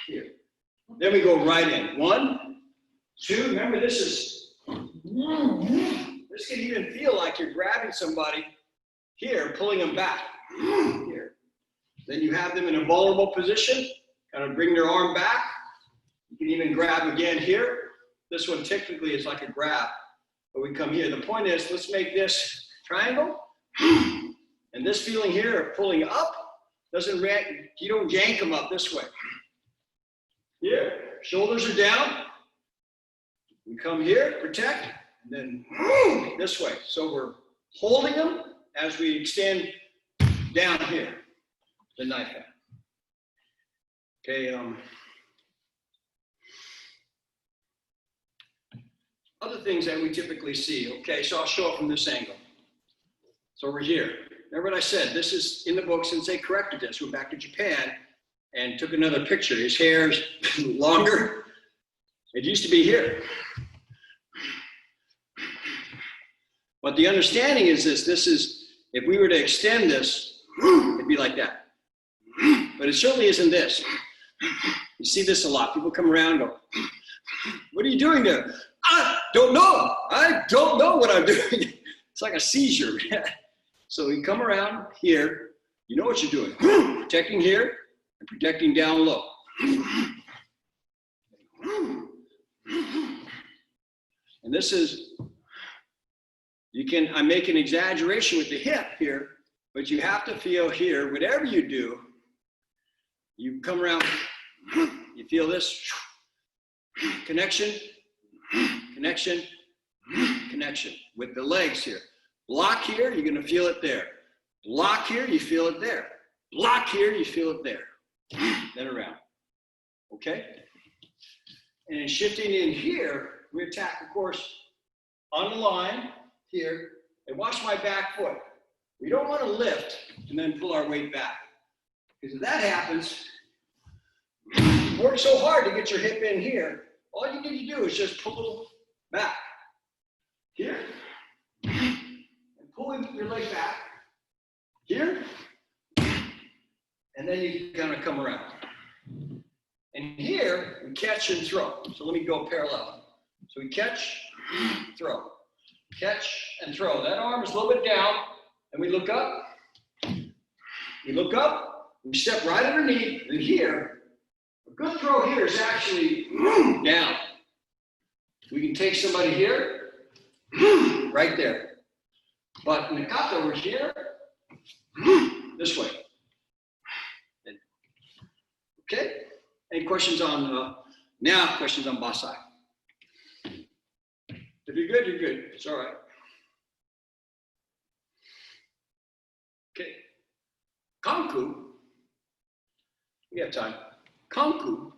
here. Then we go right in. 1, 2, remember this can even feel like you're grabbing somebody here, pulling them back here. Then you have them in a vulnerable position, kind of bring their arm back. You can even grab again here. This one technically is like a grab, but we come here. The point is, let's make this triangle. And this feeling here of pulling up, you don't yank them up this way. Here, shoulders are down. We come here, protect, and then this way. So we're holding them as we extend down here, the knife hand. Okay, other things that we typically see. Okay, so I'll show it from this angle. So we're here. Remember what I said, this is in the book since they corrected this. Went back to Japan and took another picture. His hair's longer. It used to be here. But the understanding is this is, if we were to extend this, it'd be like that. But it certainly isn't this. You see this a lot. People come around and go, what are you doing there? I don't know. I don't know what I'm doing. It's like a seizure. So you come around here, you know what you're doing. Protecting here and protecting down low. And this is, I make an exaggeration with the hip here, but you have to feel here, whatever you do, you come around, you feel this, connection, connection, connection with the legs here. Block here, you're gonna feel it there. Block here, you feel it there. Block here, you feel it there. Then around, okay? And then shifting in here, we attack, of course, on the line here, and watch my back foot. We don't want to lift and then pull our weight back. Because if that happens, you work so hard to get your hip in here, all you need to do is just pull back. Here, and pull your leg back. Here, and then you kind of come around. And here, we catch and throw. So let me go parallel. So we catch, throw. Catch and throw. That arm is a little bit down, and we look up. We look up, we step right underneath, and here, a good throw here is actually down. We can take somebody here, right there. But in the kata, over here, this way. Okay? Any questions on, now questions on Basai? If you're good, you're good. It's all right. Okay. Kanku. We have time. Kanku.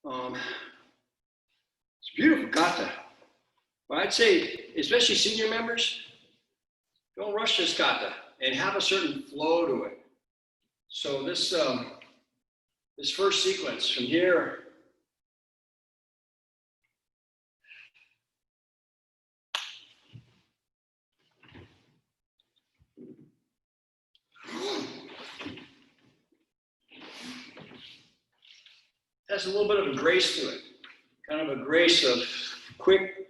It's beautiful kata. But I'd say, especially senior members, don't rush this kata and have a certain flow to it. So this, this first sequence from here, has a little bit of a grace to it, kind of a grace of quick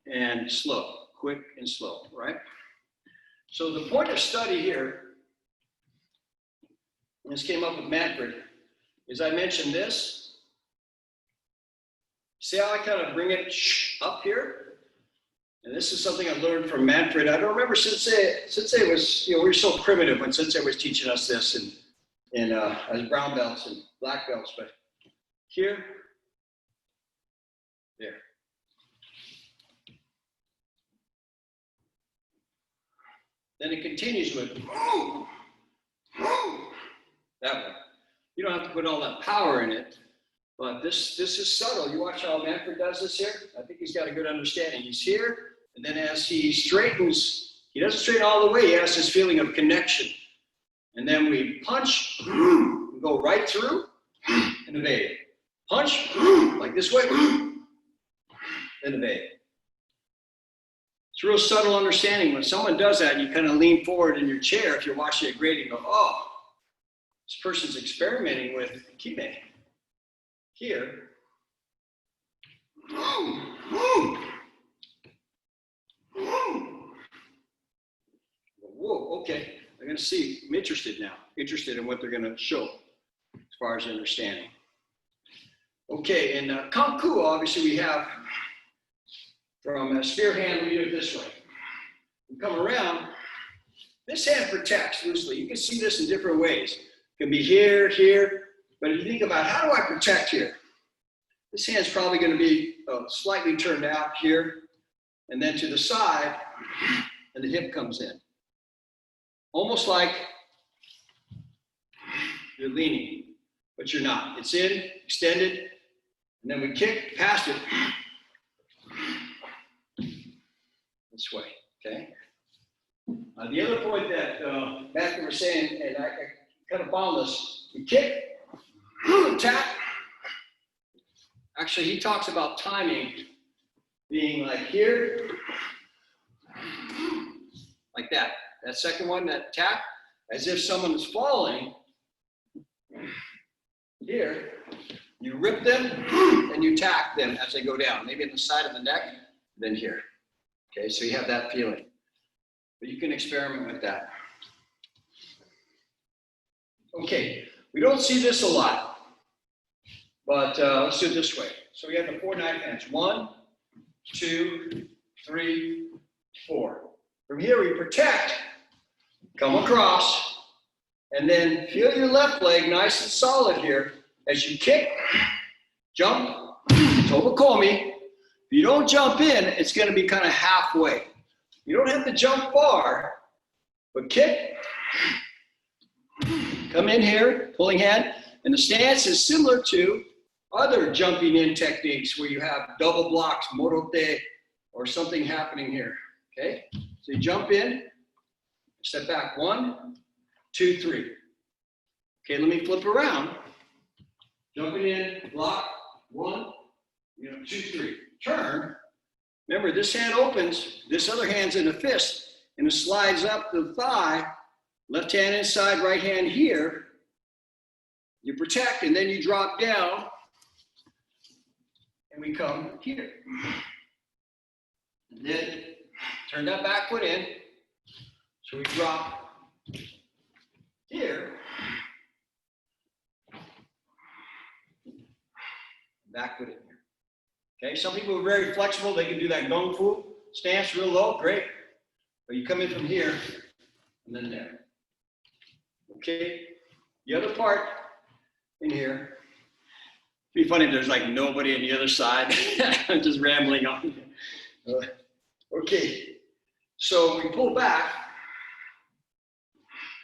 and slow, right? So the point of study here, and this came up with Manfred, is I mentioned this. See how I kind of bring it up here? And this is something I learned from Manfred. I don't remember Sensei was, we were so primitive when Sensei was teaching us this and as brown belts and black belts, but here, there. Then it continues with that way. You don't have to put all that power in it, but this is subtle. You watch how Manfred does this here. I think he's got a good understanding. He's here, and then as he straightens, he doesn't straighten all the way. He has this feeling of connection. And then we punch, we go right through, and evade. Punch, like this way, then evade. It's a real subtle understanding. When someone does that, you kind of lean forward in your chair if you're watching a grade and go, oh, this person's experimenting with kime. Here. Whoa, okay. I'm going to see. I'm interested now. Interested in what they're going to show as far as understanding. Okay, and Kanku, obviously, we have from a spear hand, we do it this way. We come around. This hand protects loosely. You can see this in different ways. It can be here, here. But if you think about how do I protect here? This hand's probably going to be slightly turned out here, and then to the side, and the hip comes in. Almost like you're leaning, but you're not. It's in, extended, and then we kick past it this way, okay? The other point that Matthew was saying, and I kind of found this, we kick, tap. Actually, he talks about timing being like here, like that. That second one, that tap, as if someone is falling, here, you rip them and you tack them as they go down, maybe in the side of the neck, then here. Okay, so you have that feeling. But you can experiment with that. Okay, we don't see this a lot, but let's do it this way. So we have the 4 knife hands. 1, 2, 3, 4. From here we protect, come across, and then feel your left leg nice and solid here. As you kick, jump, tobakomi. If you don't jump in, it's going to be kind of halfway. You don't have to jump far, but kick, come in here, pulling hand, and the stance is similar to other jumping in techniques where you have double blocks, morote, or something happening here, okay? So you jump in, step back, 1, 2, 3. Okay, let me flip around. Jumping in, block, 1, 2, 3. Turn. Remember, this hand opens, this other hand's in a fist, and it slides up the thigh, left hand inside, right hand here. You protect, and then you drop down, and we come here. And then turn that back foot in, so we drop here. Back foot in here. Okay, some people are very flexible. They can do that gung fu stance real low, great. But you come in from here and then there. Okay, the other part in here. It'd be funny if there's like nobody on the other side. I'm just rambling on. Okay, so we pull back.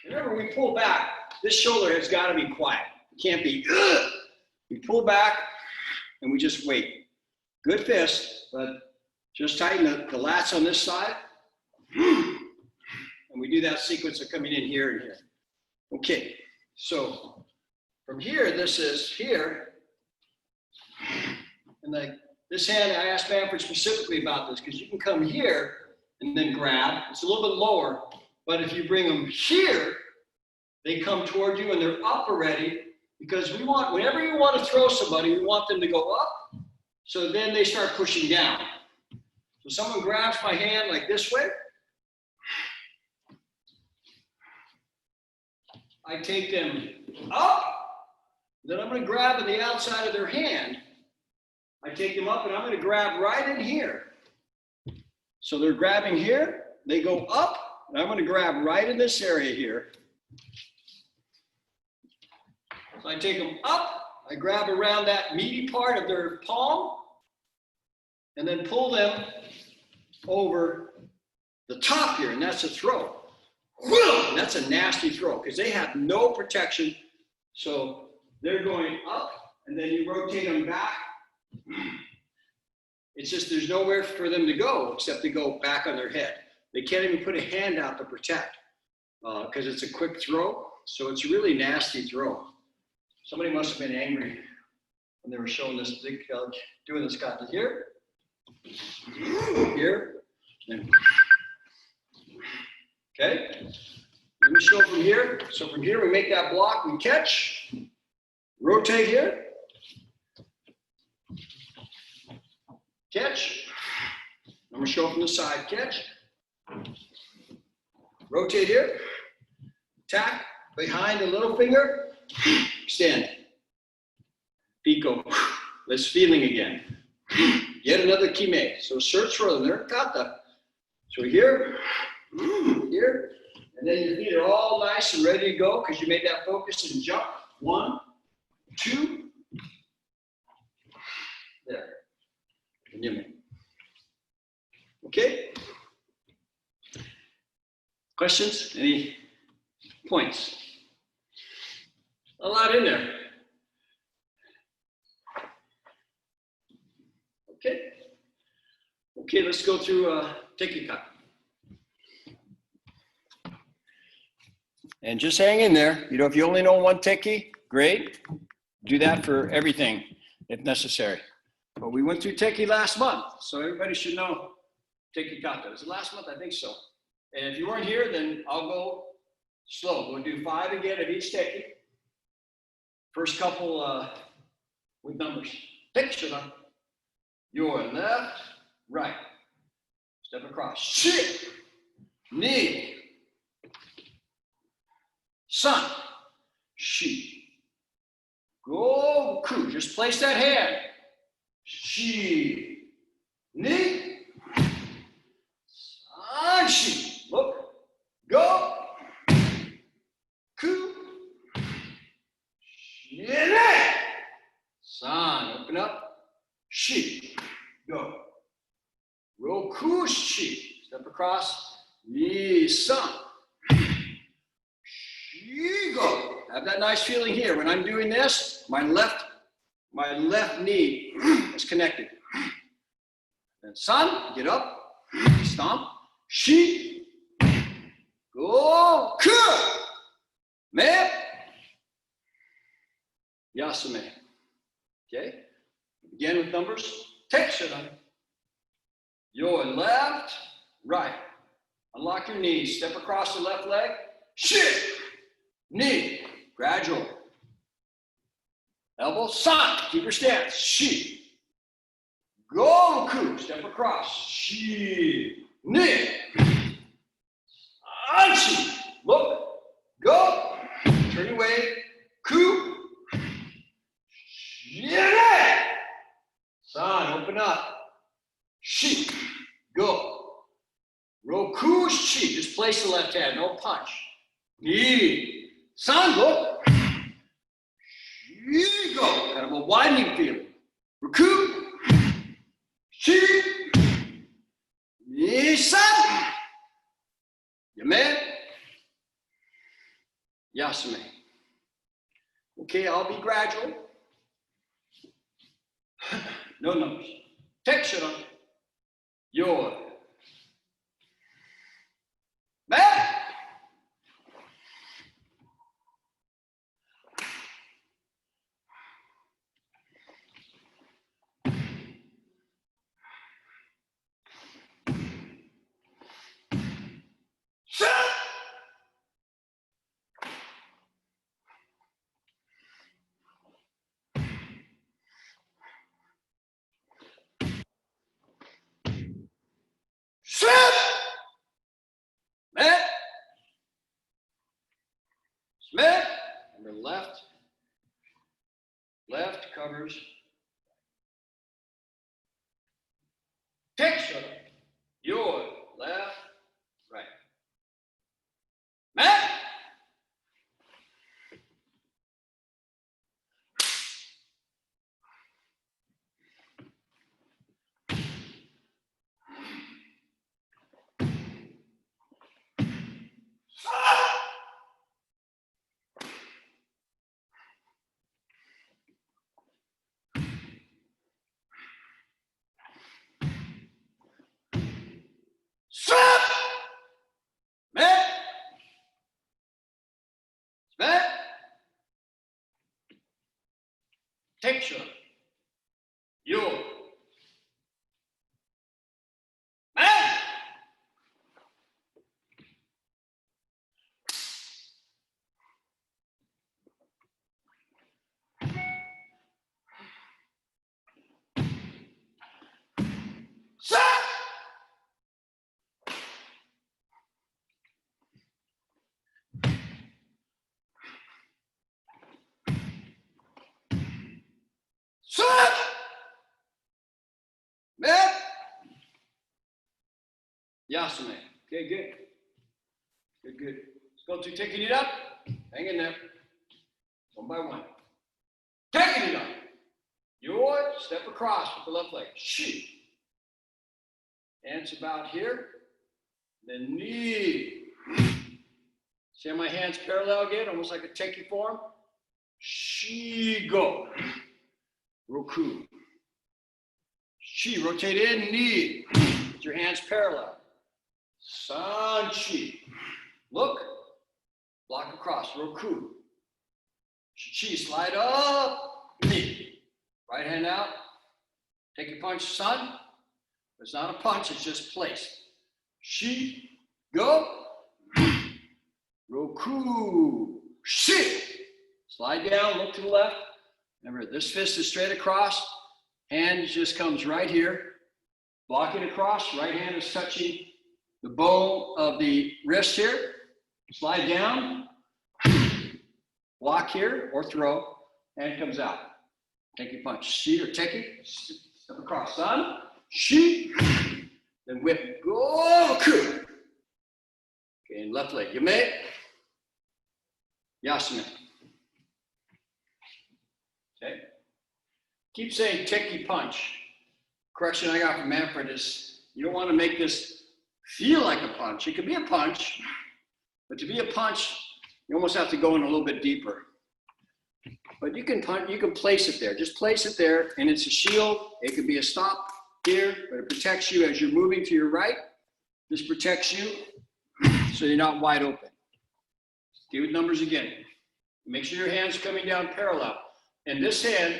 Remember, we pull back. This shoulder has got to be quiet. It can't be. We pull back. And we just wait. Good fist, but just tighten the lats on this side. And we do that sequence of coming in here and here. Okay, so from here, this is here. And like this hand, I asked Bamford specifically about this because you can come here and then grab. It's a little bit lower, but if you bring them here, they come toward you and they're up already. Because we want, whenever you want to throw somebody, we want them to go up, so then they start pushing down. So someone grabs my hand like this way. I take them up, then I'm going to grab at the outside of their hand. I take them up and I'm going to grab right in here. So they're grabbing here, they go up, and I'm going to grab right in this area here. So I take them up, I grab around that meaty part of their palm, and then pull them over the top here, and that's a throw. And that's a nasty throw, because they have no protection. So they're going up, and then you rotate them back. It's just there's nowhere for them to go except to go back on their head. They can't even put a hand out to protect, because it's a quick throw. So it's a really nasty throw. Somebody must have been angry when they were showing this, doing this guy here, here, and okay. Let me show from here. So from here, we make that block, we catch, rotate here, catch. I'm going to show from the side, catch, rotate here, tack behind the little finger, extend, pico, let's feeling again. Yet another kime. So search for the kata. So here, here, and then your feet are all nice and ready to go because you made that focus and jump. 1, 2, there. Okay? Questions? Any points? A lot in there. Okay. Okay, let's go through Tekika. And just hang in there. You know, if you only know one Teki, great. Do that for everything if necessary. But we went through Teki last month, so everybody should know Teki Kata. Was it last month? I think so. And if you weren't here, then I'll go slow. We'll do 5 again of each Teki. First couple with numbers. Picture them. Your left, right. Step across. Shit. Knee. Sun. She. Go. Ku. Just place that hand. She. Knee. Sun. She. Look. Go. Ku. She. Sun. Open up. She. Go. Roku. She. Step across. Ni. Sun. She. Go. Have that nice feeling here. When I'm doing this, my left knee is connected. And sun, get up, stomp, she, go, ku, me, yasame. Okay? Begin with numbers. Tekshara. Your left, right. Unlock your knees. Step across the left leg. Shit. Knee. Gradual. Elbow. San. Keep your stance. Shi. Goku. Step across. Shi. Knee. Anchi. Look. Go. Turn your way. Ku. Shine. San. Open up. Shi. Go. Roku. Shi. Just place the left hand. No punch. Ni. San. Look. Shi. Go. Kind of a widening feeling. Roku. Shi. Ni. San. Yame. Yasame. Okay, I'll be gradual. No numbers. Tekshara. Your. Man. Smith. Smith. Remember left. Left covers. Picture. Your left, right. Matt. Stop! Matt. Matt. Picture. Your. Matt. Stop! Stop! Matt. Yasame. Okay, good. Good, good. Let's go to taking it up. Hang in there. One by one. Taking it up. Your step across with the left leg. She. Hands about here. Then knee. See how my hands parallel again, almost like a teki form? She go. Roku. She, rotate in, knee. With your hands parallel. San chi. Look. Block across. Roku. Chi, slide up. Knee. Right hand out. Take your punch, sun. It's not a punch, it's just place. She. Go. Roku. Shi. Slide down, look to the left. Remember, this fist is straight across. Hand just comes right here. Block it across. Right hand is touching the bone of the wrist here. Slide down. Block here or throw. Hand comes out. Take your punch. Shi or take it. Step across. Sun. Shi. Then whip. Go. Ku. Okay, and left leg. Yame. Yasame. Okay. Keep saying teki punch. Correction I got from Manfred is you don't want to make this feel like a punch. It could be a punch, but to be a punch, you almost have to go in a little bit deeper. But you can punch, you can place it there. Just place it there, and it's a shield. It could be a stop here, but it protects you as you're moving to your right. This protects you so you're not wide open. Do with numbers again. Make sure your hand's coming down parallel. And this hand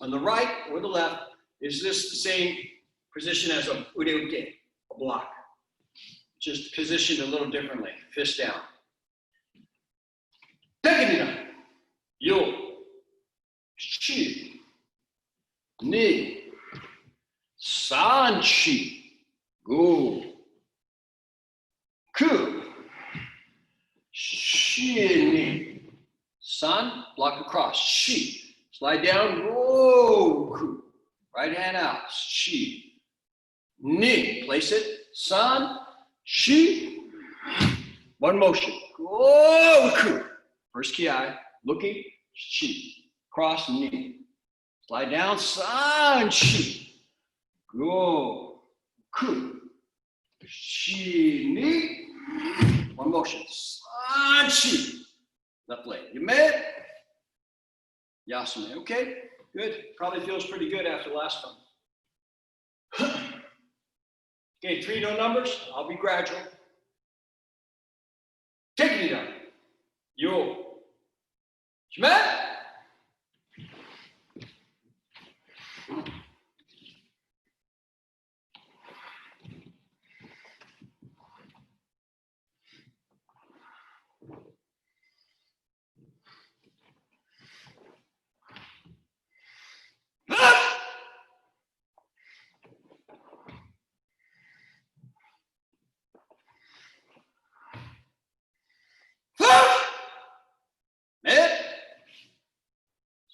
on the right or the left, is this the same position as a ude-uke, a block? Just positioned a little differently, fist down. Taking yo, shi, ni, san shi, go, ku, shi, ni, san, block across, shi. Slide down, roku. Right hand out, shi. Ni, place it, san, shi. One motion, roku. First ki, looking, shi. Cross, ni. Slide down, san, shi. Go, ku. Shi, ni. One motion, san, shi. Left leg, you made it? Yasame, okay, good. Probably feels pretty good after the last one. Okay, 3 no numbers. I'll be gradual. Taking it up. Yo. Shmet.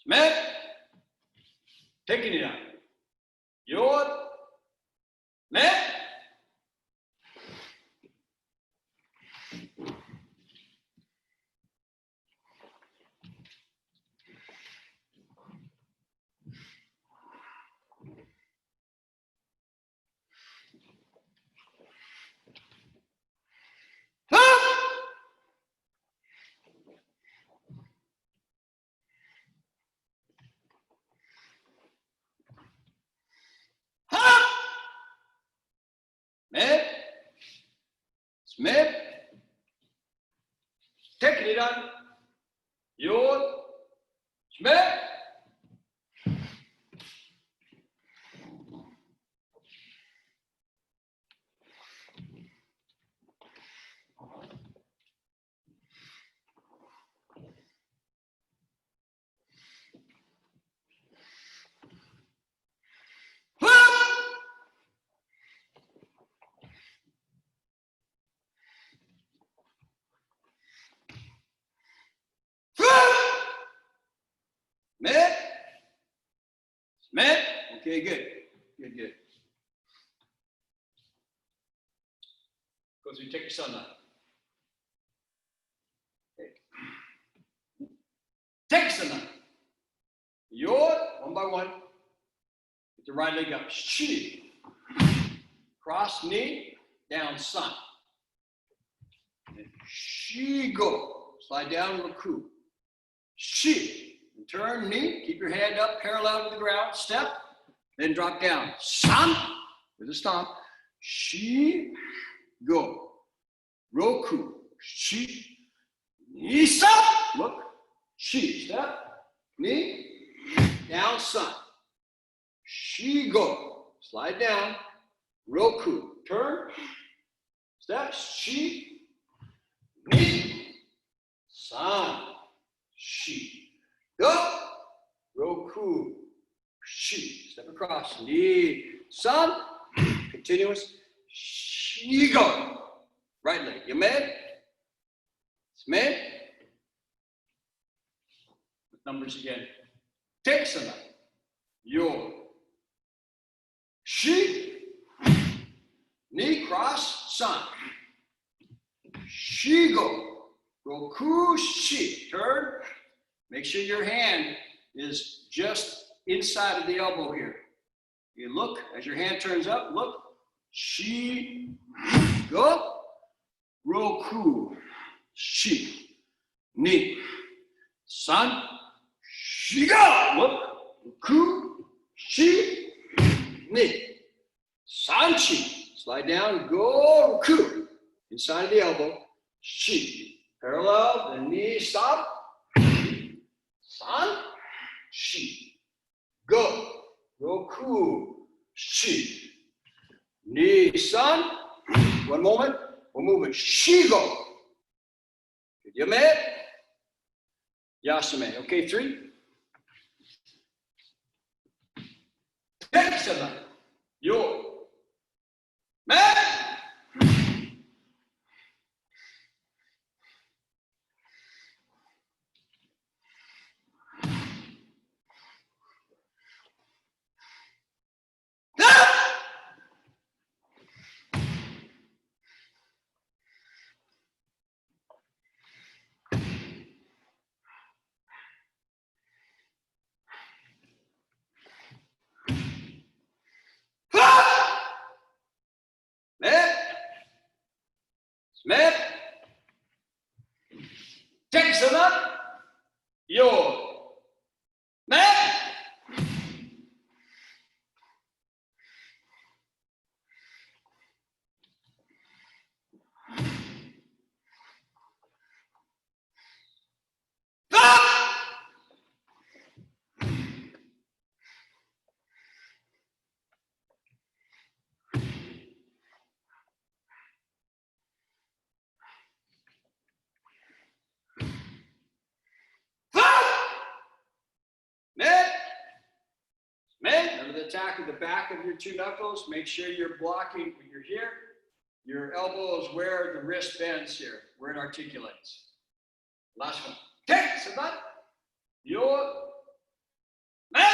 Met, taking it out. Your, met. Met, Smith, taking it on. Your, Smith. Smith, Smith. Okay, good, good, good. Go through, take your sun out. Okay. Take your sun out. Your, one by one. Get the right leg up. Shi. Cross knee, down sun. Shi go. Slide down, Raku. Shi. And turn knee, keep your hand up parallel to the ground, step, then drop down. San, with a stomp. Shi, go. Roku, shi, knee, stop. Look, shi, step, knee, down, sun. Shi, go. Slide down. Roku, turn, step, shi, knee, san, shi. across. Ni, san, continuous. Shigo. Right leg. Yamed. Smed. Numbers again. Texana. Yo. Shi. Ni cross. San. Shigo. Roku shi. Turn. Make sure your hand is just inside of the elbow here. You look, as your hand turns up, look. Shi. Go. Roku. Shi. Ni. San. Shiga. Look. Roku. Shi. Ni. Sanchi. Slide down. Go. Roku. Inside of the elbow. Shi. Parallel, the knee, stop. San, shi. Go. Roku, shi. Knee, san. One moment. One movement. Shigo. Yame. Yasame. Okay, 3. Texana. Yo. Man. Smith, Texana, yo, man. Remember the attack of the back of your 2 knuckles. Make sure you're blocking when you're here. Your elbow is where the wrist bends here, where it articulates. Last one. Okay, so that. Your man.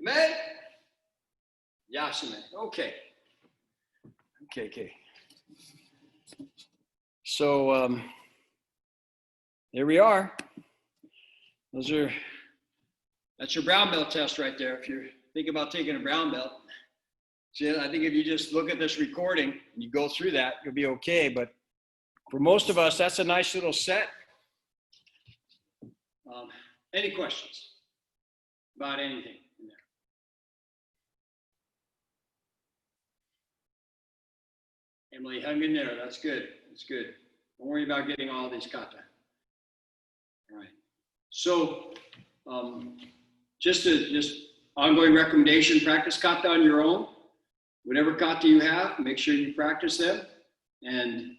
Amen. Yasame. Okay. Okay. So there we are. That's your brown belt test right there. If you're thinking about taking a brown belt, see, I think if you just look at this recording and you go through that, you'll be okay. But for most of us, that's a nice little set. Any questions about anything in there? Emily, hung in there. That's good. That's good. Don't worry about getting all these kata. All right. So just ongoing recommendation, practice kata on your own. Whatever kata you have, make sure you practice them. And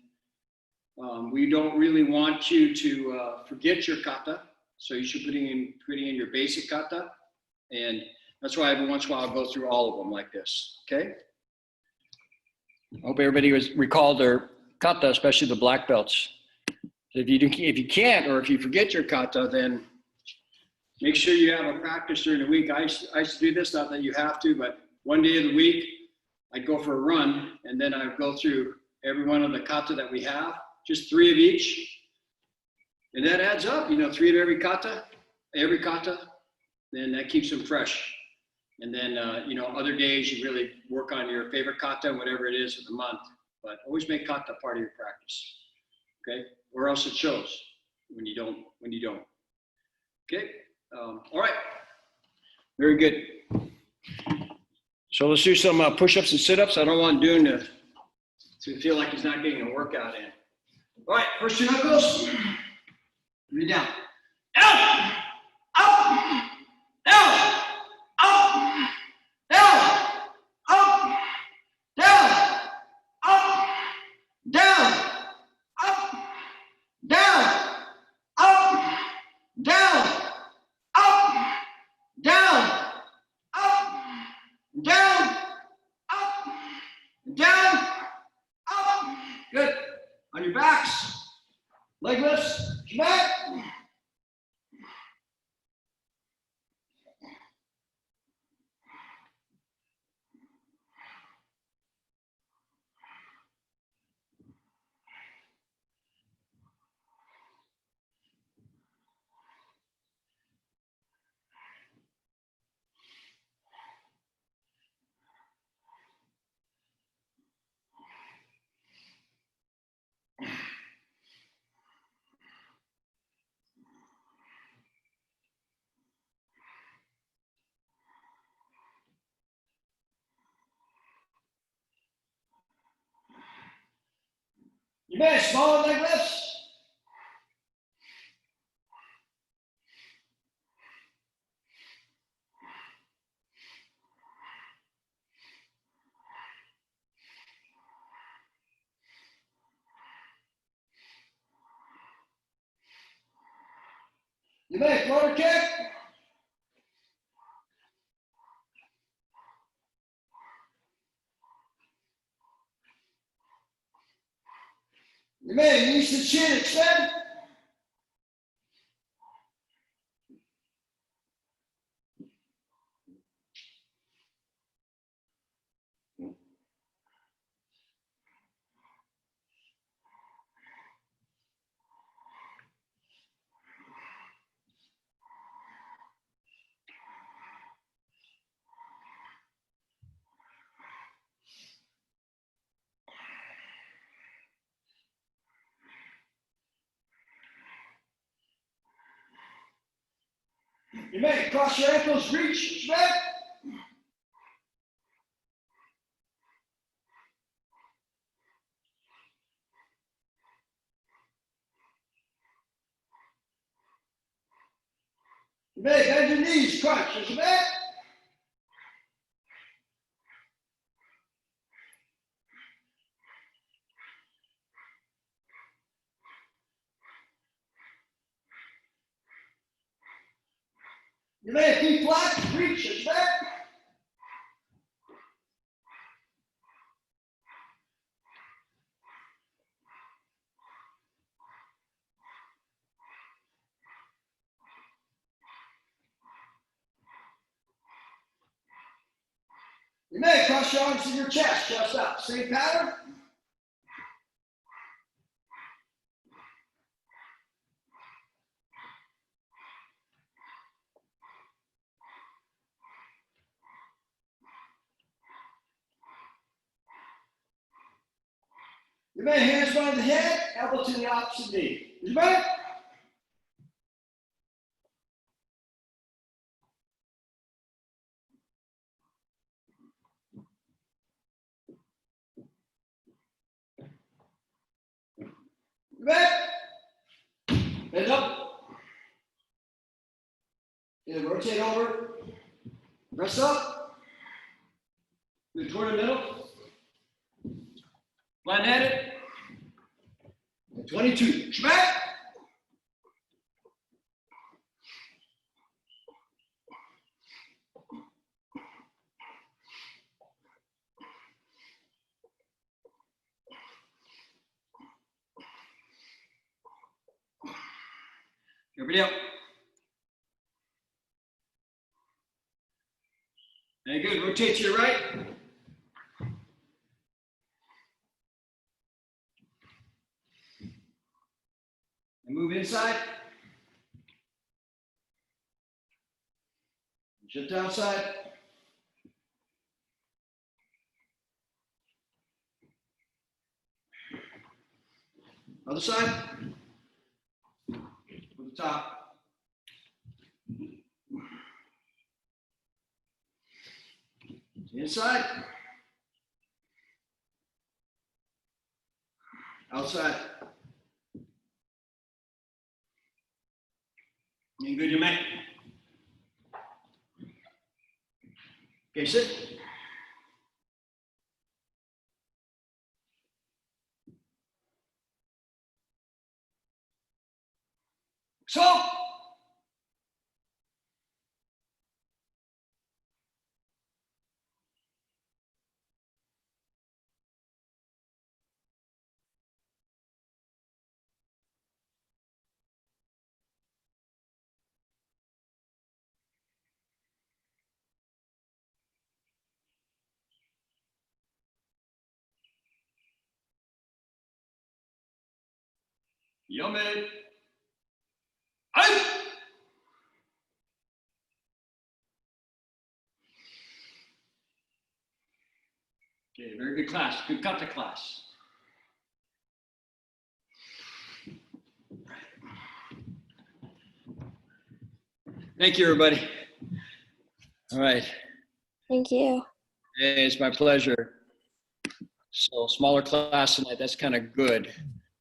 we don't really want you to forget your kata. So you should putting in your basic kata. And that's why every once in a while I'll go through all of them like this. Okay? I hope everybody recalled their kata, especially the black belts. If you can't, or if you forget your kata, then make sure you have a practice during the week. I used to do this, not that you have to, but one day of the week, I'd go for a run, and then I'd go through every one of the kata that we have, just 3 of each. And that adds up, 3 of every kata, then that keeps them fresh. And then, other days you really work on your favorite kata, whatever it is of the month. But always make kata part of your practice, okay? Or else it shows when you don't. Okay, all right. Very good. So let's do some push-ups and sit-ups. I don't want Dune to feel like he's not getting a workout in. All right, first two knuckles. Three down. Down, up, down, up, down, up, down, up, down, up, down, up, down, up, down, up, down, up, down, up. Good. On your backs. Leg lifts. Back. You may smaller leg lifts. You may floater kick. You may knees to chin extend. You may cross your ankles, reach, back. You may bend your knees, crunch, is back. You may be flat, reach, is back. You may cross your arms to your chest, chest up. Same pattern. You may hands behind the head, elbow to the opposite knee. Is back. Back. Head up. And rotate over. Press up. Move toward the middle. Flat headed. 22. Back. Everybody up. Very good. Rotate to your right. And move inside. Shift outside. Other side. To the top. Inside. Outside. Ain't good, you mate. Okay, sit. So. Yummy. Out. Okay, very good class. Good kata class. Thank you, everybody. All right. Thank you. Hey, it's my pleasure. So smaller class tonight, that's kind of good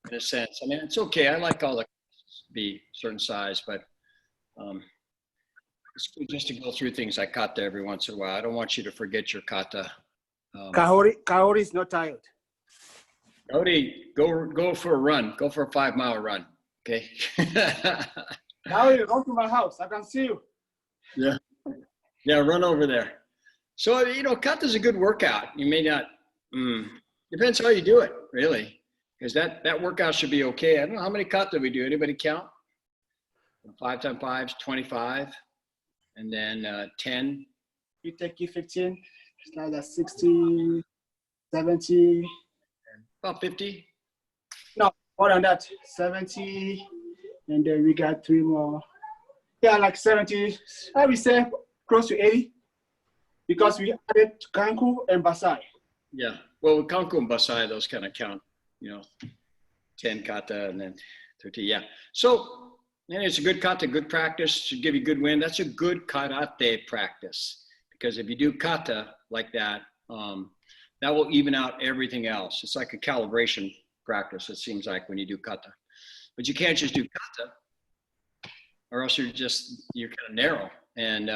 in a sense. I mean, it's okay. I like all the classes to be certain size, but it's good just to go through things like kata every once in a while. I don't want you to forget your kata. Kaori is not tired. Cody, go for a run. Go for a 5-mile run. Okay. Kaori, come to my house. I can see you. Yeah, run over there. So, kata's a good workout. You may not, depends how you do it, really. Because that workout should be okay. I don't know how many kata we do. Anybody count? 5 times 5 is 25. And then 10. You take 15. It's like that 60, 70. About 50. No, more than that. 70. And then we got 3 more. Yeah, like 70. I would say close to 80. Because we added Kanku and Basai. Yeah. Well, with Kanku and Basai, those kind of count, 10 kata and then 30. Yeah. So, it's a good kata, good practice, should give you good wind. That's a good karate practice. Because if you do kata like that, that will even out everything else. It's like a calibration practice, it seems like, when you do kata. But you can't just do kata, or else you're kind of narrow. And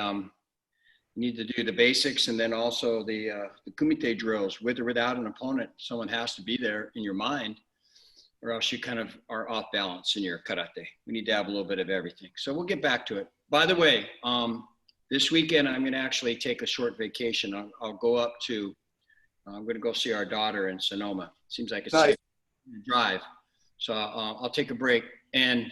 you need to do the basics, and then also the kumite drills, with or without an opponent. Someone has to be there in your mind, or else you kind of are off balance in your karate. We need to have a little bit of everything. So we'll get back to it. By the way, this weekend, I'm going to actually take a short vacation. I'll go up to, I'm going to go see our daughter in Sonoma. Seems like it's Nice. a drive. So I'll take a break. And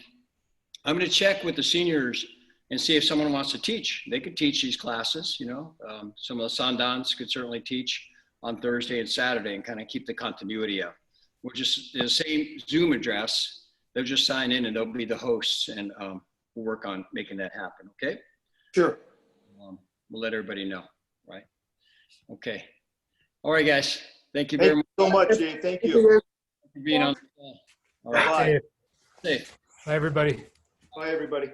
I'm going to check with the seniors and see if someone wants to teach. They could teach these classes, Some of the Sandans could certainly teach on Thursday and Saturday and kind of keep the continuity up. We're just the same Zoom address. They'll just sign in and they'll be the hosts, and we'll work on making that happen, okay? Sure. We'll let everybody know, right? Okay. All right, guys. Thank you Thank very much you so much, Jay. Thank you. for being on the call. All right. Bye. Safe. Hi, everybody. Bye, everybody.